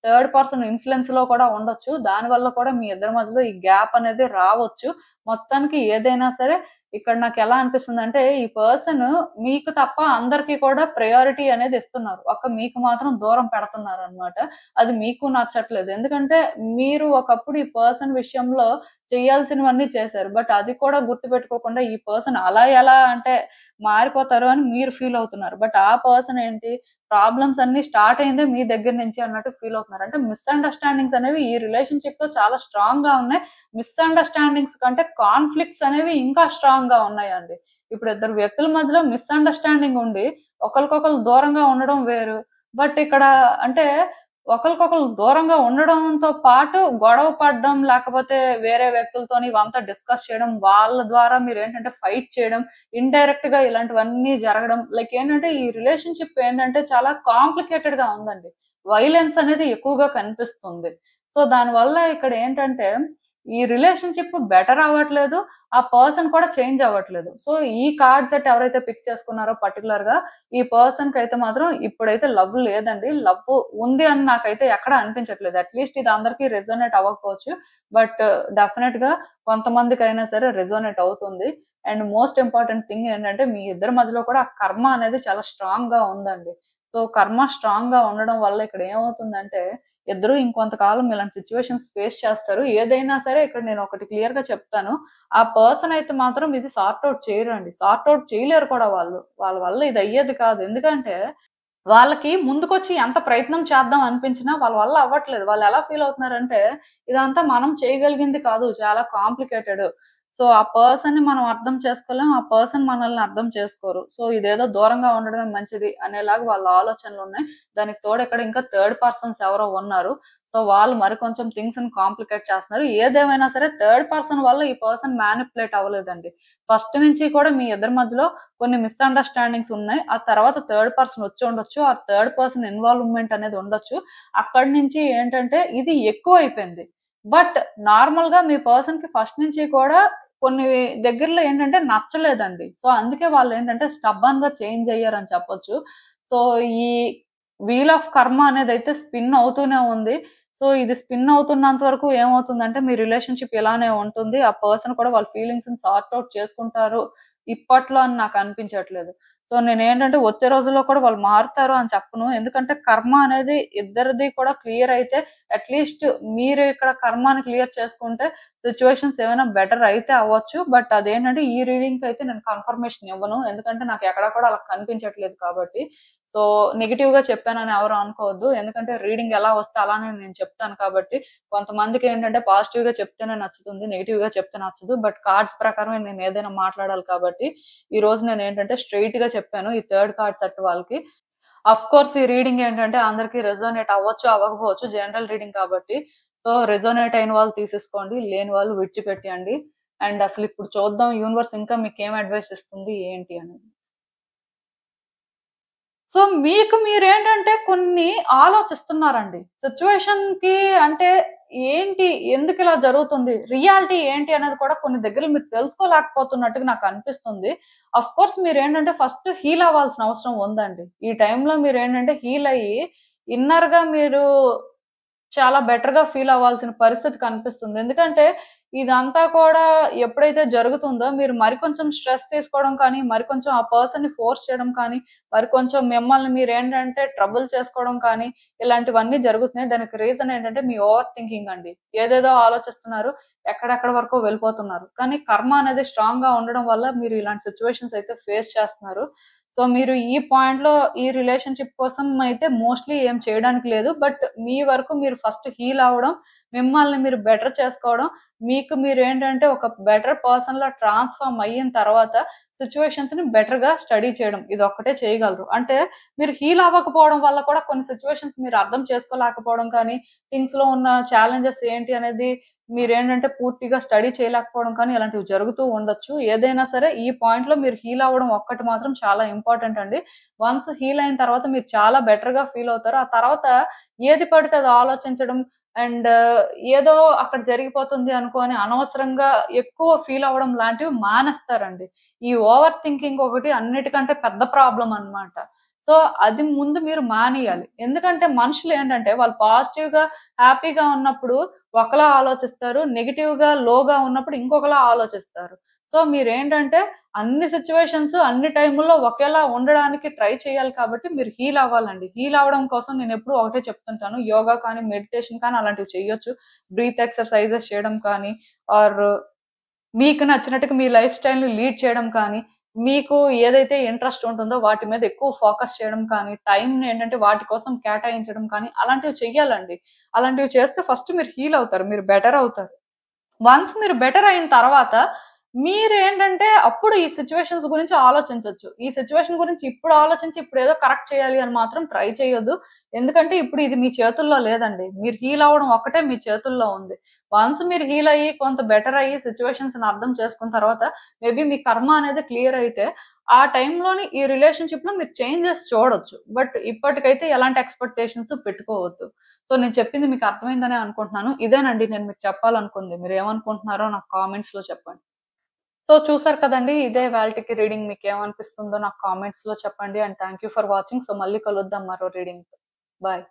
థర్డ్ పర్సన్ ఇన్‌ఫ్లూయెన్స్‌లో కూడా ఉండొచ్చు. దానివల్ల కూడా మీ ఇద్దరి మధ్యలో ఈ గ్యాప్ అనేది రావచ్చు. మొత్తానికి ఏదైనా సరే ఇక్కడ నాకెలా అనిపిస్తుందంటే ఈ పర్సన్ మీకు తప్ప అందరికి కూడా ప్రయారిటీ అనేది ఇస్తున్నారు. మీకు మాత్రం దూరం పెడుతున్నారనమాట. అది మీకు నచ్చట్లేదు. ఎందుకంటే మీరు ఒకప్పుడు ఈ పర్సన్ విషయంలో చేయాల్సినవన్నీ చేశారు. బట్ అది కూడా గుర్తుపెట్టుకోకుండా ఈ పర్సన్ అలా ఎలా అంటే మారిపోతారు అని మీరు ఫీల్ అవుతున్నారు. బట్ ఆ పర్సన్ ఏంటి ప్రాబ్లమ్స్ అన్నీ స్టార్ట్ అయిందే మీ దగ్గర నుంచి అన్నట్టు ఫీల్ అవుతున్నారు. అంటే మిస్‌అండర్‌స్టాండింగ్స్ అనేవి ఈ రిలేషన్‌షిప్‌లో చాలా స్ట్రాంగ్‌గా ఉన్నాయి. మిస్‌అండర్‌స్టాండింగ్స్ కంటే కాన్‌ఫ్లిక్ట్స్ అనేవి ఇంకా స్ట్రాంగ్‌గా ఉన్నాయండి. ఇప్పుడు ఇద్దరు వ్యక్తుల మధ్యలో మిస్‌అండర్‌స్టాండింగ్ ఉండి ఒకళ్ళకొకళ్ళు దూరంగా ఉండడం వేరు. బట్ ఇక్కడ అంటే ఒకళ్ళకొకళ్ళు దూరంగా ఉండడంతో పాటు గొడవ పడడం, లేకపోతే వేరే వ్యక్తులతోని ఇవంతా డిస్కస్ చేయడం, వాళ్ళ ద్వారా మీరేంటంటే ఫైట్ చేయడం, ఇండైరెక్ట్‌గా ఇలాంటివన్నీ జరగడం. లైక్ ఏంటంటే ఈ రిలేషన్‌షిప్ ఏంటంటే చాలా కాంప్లికేటెడ్‌గా ఉందండి. వైలెన్స్ అనేది ఎక్కువగా కనిపిస్తుంది. సో, దానివల్ల ఇక్కడ ఏంటంటే ఈ రిలేషన్‌షిప్ బెటర్ అవ్వట్లేదు. ఆ పర్సన్ కూడా చేంజ్ అవ్వట్లేదు. సో, ఈ కార్డ్ సెట్ ఎవరైతే పిక్ చేసుకున్నారో పర్టిక్యులర్‌గా ఈ పర్సన్‌కైతే మాత్రం ఇప్పుడైతే లవ్ లేదండి. లవ్ ఉంది అని నాకైతే ఎక్కడ అనిపించట్లేదు. అట్‌లీస్ట్ ఇది అందరికి రెసొనేట్ అవ్వకపోవచ్చు. బట్ డెఫినెట్‌గా కొంతమందికైనా సరే రెసొనేట్ అవుతుంది. అండ్ మోస్ట్ ఇంపార్టెంట్ థింగ్ ఏంటంటే మీ ఇద్దరి మధ్యలో కూడా ఆ కర్మ అనేది చాలా స్ట్రాంగ్‌గా ఉందండి. సో, కర్మ స్ట్రాంగ్‌గా ఉండడం వల్ల ఇక్కడ ఏమవుతుందంటే ఇద్దరు ఇంకొంతకాలం ఇలాంటి సిట్యుయేషన్స్ ఫేస్ చేస్తారు. ఏదైనా సరే ఇక్కడ నేను ఒకటి క్లియర్‌గా చెప్తాను. ఆ పర్సన్ అయితే మాత్రం ఇది సార్ట్ ఔట్ చేయరండి. సార్ట్ ఔట్ చేయలేరు కూడా వాళ్ళు. వాళ్ళ వల్ల ఇది అయ్యేది కాదు. ఎందుకంటే వాళ్ళకి ముందుకొచ్చి ఎంత ప్రయత్నం చేద్దాం అనిపించినా వాళ్ళ వల్ల అవ్వట్లేదు. వాళ్ళెలా ఫీల్ అవుతున్నారంటే, ఇదంతా మనం చేయగలిగింది కాదు. చాలా కాంప్లికేటెడ్. సో, ఆ పర్సన్‌ని మనం అర్థం చేసుకోలేం. ఆ పర్సన్ మనల్ని అర్థం చేసుకోరు. సో, ఇదేదో దూరంగా ఉండడమే మంచిది అనేలాగా వాళ్ళ ఆలోచనలున్నాయి. దానికి తోడు ఇక్కడ ఇంకా థర్డ్ పర్సన్స్ ఎవరో ఉన్నారు. సో, వాళ్ళు మరి కొంచెం థింగ్స్‌ని కాంప్లికేట్ చేస్తున్నారు. ఏదేమైనా సరే థర్డ్ పర్సన్ వల్ల ఈ పర్సన్ మ్యానిపులేట్ అవ్వలేదండి. ఫస్ట్ నుంచి కూడా మీ ఇద్దరి మధ్యలో కొన్ని మిస్‌అండర్‌స్టాండింగ్స్ ఉన్నాయి. ఆ తర్వాత థర్డ్ పర్సన్ వచ్చుండొచ్చు. ఆ థర్డ్ పర్సన్ ఇన్వాల్వ్‌మెంట్ అనేది ఉండొచ్చు. అక్కడి నుంచి ఏంటంటే ఇది ఎక్కువైపోయింది. బట్ నార్మల్‌గా మీ పర్సన్‌కి ఫస్ట్ నుంచి కూడా కొన్ని దగ్గరలో ఏంటంటే నచ్చలేదండి. సో, అందుకే వాళ్ళేంటంటే స్టబ్బర్న్‌గా చేంజ్ అయ్యారని చెప్పొచ్చు. సో, ఈ వీల్ ఆఫ్ కర్మ అనేదైతే స్పిన్ అవుతూనే ఉంది. సో, ఇది స్పిన్ అవుతున్నంత వరకు ఏమవుతుందంటే మీ రిలేషన్‌షిప్ ఇలానే ఉంటుంది. ఆ పర్సన్ కూడా వాళ్ళ ఫీలింగ్స్‌ని సార్ట్ ఔట్ చేసుకుంటారు ఇప్పట్లో అని నాకు అనిపించట్లేదు. సో, నేనేంటంటే వచ్చే రోజుల్లో కూడా వాళ్ళు మారుతారు అని చెప్పను. ఎందుకంటే కర్మ అనేది ఇద్దరిది కూడా క్లియర్ అయితే అట్‌లీస్ట్ మీరు ఇక్కడ కర్మని క్లియర్ చేసుకుంటే సిట్యుయేషన్స్ ఏమైనా బెటర్ అయితే అవ్వచ్చు. బట్ అదేంటంటే ఈ రీడింగ్‌కైతే నేను కన్ఫర్మేషన్ ఇవ్వను. ఎందుకంటే నాకు ఎక్కడ కూడా అలా కనిపించట్లేదు కాబట్టి. సో, నెగెటివ్‌గా చెప్పానని ఎవరు అనుకోవద్దు. ఎందుకంటే రీడింగ్ ఎలా వస్తే అలానే నేను చెప్తాను కాబట్టి. కొంతమందికేంటంటే పాజిటివ్‌గా చెప్తేనే నచ్చుతుంది. నెగెటివ్‌గా చెప్తే నచ్చదు. బట్ కార్డ్స్ ప్రకారమే నేను ఏదైనా మాట్లాడాలి కాబట్టి, ఈరోజు నేనేంటంటే స్ట్రెయిట్‌గా చెప్పాను ఈ థర్డ్ కార్డ్ సెట్ వాళ్ళకి. ఆఫ్‌కోర్స్ ఈ రీడింగ్ ఏంటంటే అందరికి రెసొనేట్ అవ్వచ్చు, అవ్వకపోవచ్చు. జనరల్ రీడింగ్ కాబట్టి. సో, రెసొనేట్ అయిన వాళ్ళు తీసేసుకోండి. లేని వాళ్ళు విడిచిపెట్టేయండి. అండ్ అసలిప్పుడు చూద్దాం యూనివర్స్ ఇంకా మీకేం అడ్వైస్ ఇస్తుంది ఏంటి అనేది. సో, మీకు మీరేంటంటే కొన్ని ఆలోచిస్తున్నారండి. సిట్యుయేషన్‌కి అంటే ఏంటి? ఎందుకిలా జరుగుతుంది? రియాలిటీ ఏంటి అనేది కూడా కొన్ని దగ్గరలు మీరు తెలుసుకోలేకపోతున్నట్టుగా నాకనిపిస్తుంది. ఆఫ్‌కోర్స్ మీరేంటంటే ఫస్ట్ హీల్ అవ్వాల్సిన అవసరం ఉందండి. ఈ టైంలో మీరేంటంటే హీల్ అయ్యి ఇన్నర్‌గా మీరు చాలా బెటర్‌గా ఫీల్ అవ్వాల్సిన పరిస్థితి కనిపిస్తుంది. ఎందుకంటే ఇదంతా కూడా ఎప్పుడైతే జరుగుతుందో మీరు మరికొంచెం స్ట్రెస్ తీసుకోవడం కానీ, మరికొంచెం ఆ పర్సన్‌ని ఫోర్స్ చేయడం కానీ, మరికొంచెం మిమ్మల్ని మీరేంటంటే ట్రబుల్ చేసుకోవడం కానీ, ఇలాంటివన్నీ జరుగుతున్నాయి. దానికి రీజన్ ఏంటంటే మీ ఓవర్ థింకింగ్ అండి. ఏదేదో ఆలోచిస్తున్నారు. ఎక్కడెక్కడి వరకో వెళ్ళిపోతున్నారు. కానీ కర్మ అనేది స్ట్రాంగ్‌గా ఉండడం వల్ల మీరు ఇలాంటి సిట్యుయేషన్స్ అయితే ఫేస్ చేస్తున్నారు. సో, మీరు ఈ పాయింట్‌లో ఈ రిలేషన్‌షిప్ కోసం అయితే మోస్ట్‌లీ ఏం చేయడానికి లేదు. బట్ మీ వరకు మీరు ఫస్ట్ హీల్ అవ్వడం, మిమ్మల్ని మీరు బెటర్ చేసుకోవడం, మీకు మీరేంటంటే ఒక బెటర్ పర్సన్‌లా ట్రాన్స్‌ఫార్మ్ అయిన తర్వాత సిట్యుయేషన్స్‌ని బెటర్‌గా స్టడీ చేయడం. ఇదొక్కటే చేయగలరు. అంటే మీరు హీల్ అవ్వకపోవడం వల్ల కూడా కొన్ని సిట్యుయేషన్స్ మీరు అర్థం చేసుకోలేకపోవడం కానీ, థింగ్స్‌లో ఉన్న ఛాలెంజెస్ ఏంటి అనేది మీరేంటంటే పూర్తిగా స్టడీ చేయలేకపోవడం కానీ ఇలాంటివి జరుగుతూ ఉండొచ్చు. ఏదైనా సరే ఈ పాయింట్‌లో మీరు హీల్ అవ్వడం ఒక్కటి మాత్రం చాలా ఇంపార్టెంట్ అండి. వన్స్ హీల్ అయిన తర్వాత మీరు చాలా బెటర్‌గా ఫీల్ అవుతారు. ఆ తర్వాత ఏది పడితే అది ఆలోచించడం అండ్ ఏదో అక్కడ జరిగిపోతుంది అనుకోని అనవసరంగా ఎక్కువ ఫీల్ అవ్వడం లాంటివి మానేస్తారండి. ఈ ఓవర్ థింకింగ్ ఒకటి అన్నిటికంటే పెద్ద ప్రాబ్లమ్ అన్నమాట. సో, అది ముందు మీరు మానేయాలి. ఎందుకంటే మనుషులేంటంటే వాళ్ళు పాజిటివ్‌గా, హ్యాపీగా ఉన్నప్పుడు ఒకలా ఆలోచిస్తారు. నెగెటివ్‌గా, లోగా ఉన్నప్పుడు ఇంకొకలా ఆలోచిస్తారు. సో, మీరేంటంటే అన్ని సిట్యుయేషన్స్, అన్ని టైముల్లో ఒకేలా ఉండడానికి ట్రై చేయాలి కాబట్టి మీరు హీల్ అవ్వాలండి. హీల్ అవ్వడం కోసం నేనెప్పుడూ ఒకటే చెప్తుంటాను. యోగా కానీ, మెడిటేషన్ కానీ అలాంటివి చేయొచ్చు. బ్రీత్ ఎక్సర్‌సైజెస్ చేయడం కానీ ఆర్ మీకు నచ్చినట్టుగా మీ లైఫ్ స్టైల్‌ని లీడ్ చేయడం కానీ, మీకు ఏదైతే ఇంట్రెస్ట్ ఉంటుందో వాటి మీద ఎక్కువ ఫోకస్ చేయడం కానీ, టైమ్‌ని ఏంటంటే వాటి కోసం కేటాయించడం కానీ అలాంటివి చెయ్యాలండి. అలాంటివి చేస్తే ఫస్ట్ మీరు హీల్ అవుతారు. మీరు బెటర్ అవుతారు. వన్స్ మీరు బెటర్ అయిన తర్వాత మీరేంటంటే అప్పుడు ఈ సిట్యుయేషన్స్ గురించి ఆలోచించొచ్చు. ఈ సిట్యుయేషన్ గురించి ఇప్పుడు ఆలోచించి ఇప్పుడేదో కరెక్ట్ చేయాలి అని మాత్రం ట్రై చేయొద్దు. ఎందుకంటే ఇప్పుడు ఇది మీ చేతుల్లో లేదండి. మీరు హీల్ అవ్వడం ఒక్కటే మీ చేతుల్లో ఉంది. వన్స్ మీరు హీల్ అయ్యి కొంత బెటర్ అయ్యి సిట్యుయేషన్స్‌ని అర్థం చేసుకున్న తర్వాత మేబీ మీ కర్మ అనేది క్లియర్ అయితే ఆ టైంలోని ఈ రిలేషన్‌షిప్‌లో మీరు చేంజెస్ చూడొచ్చు. బట్ ఇప్పటికైతే ఎలాంటి ఎక్స్‌పెక్టేషన్స్ పెట్టుకోవద్దు. సో నేను చెప్పింది మీకు అర్థమైందనే అనుకుంటున్నాను. ఇదేనండి నేను మీకు చెప్పాలనుకుంది. మీరేమనుకుంటున్నారో నాకు కామెంట్స్‌లో చెప్పండి. సో చూసారు కదండీ! ఇదే ఇవాల్టికి రీడింగ్ మీకేమనిపిస్తుందో నాకు కామెంట్స్‌లో చెప్పండి. And thank you for watching. So మళ్ళీ కలుద్దాం మరో రీడింగ్‌తో. బాయ్.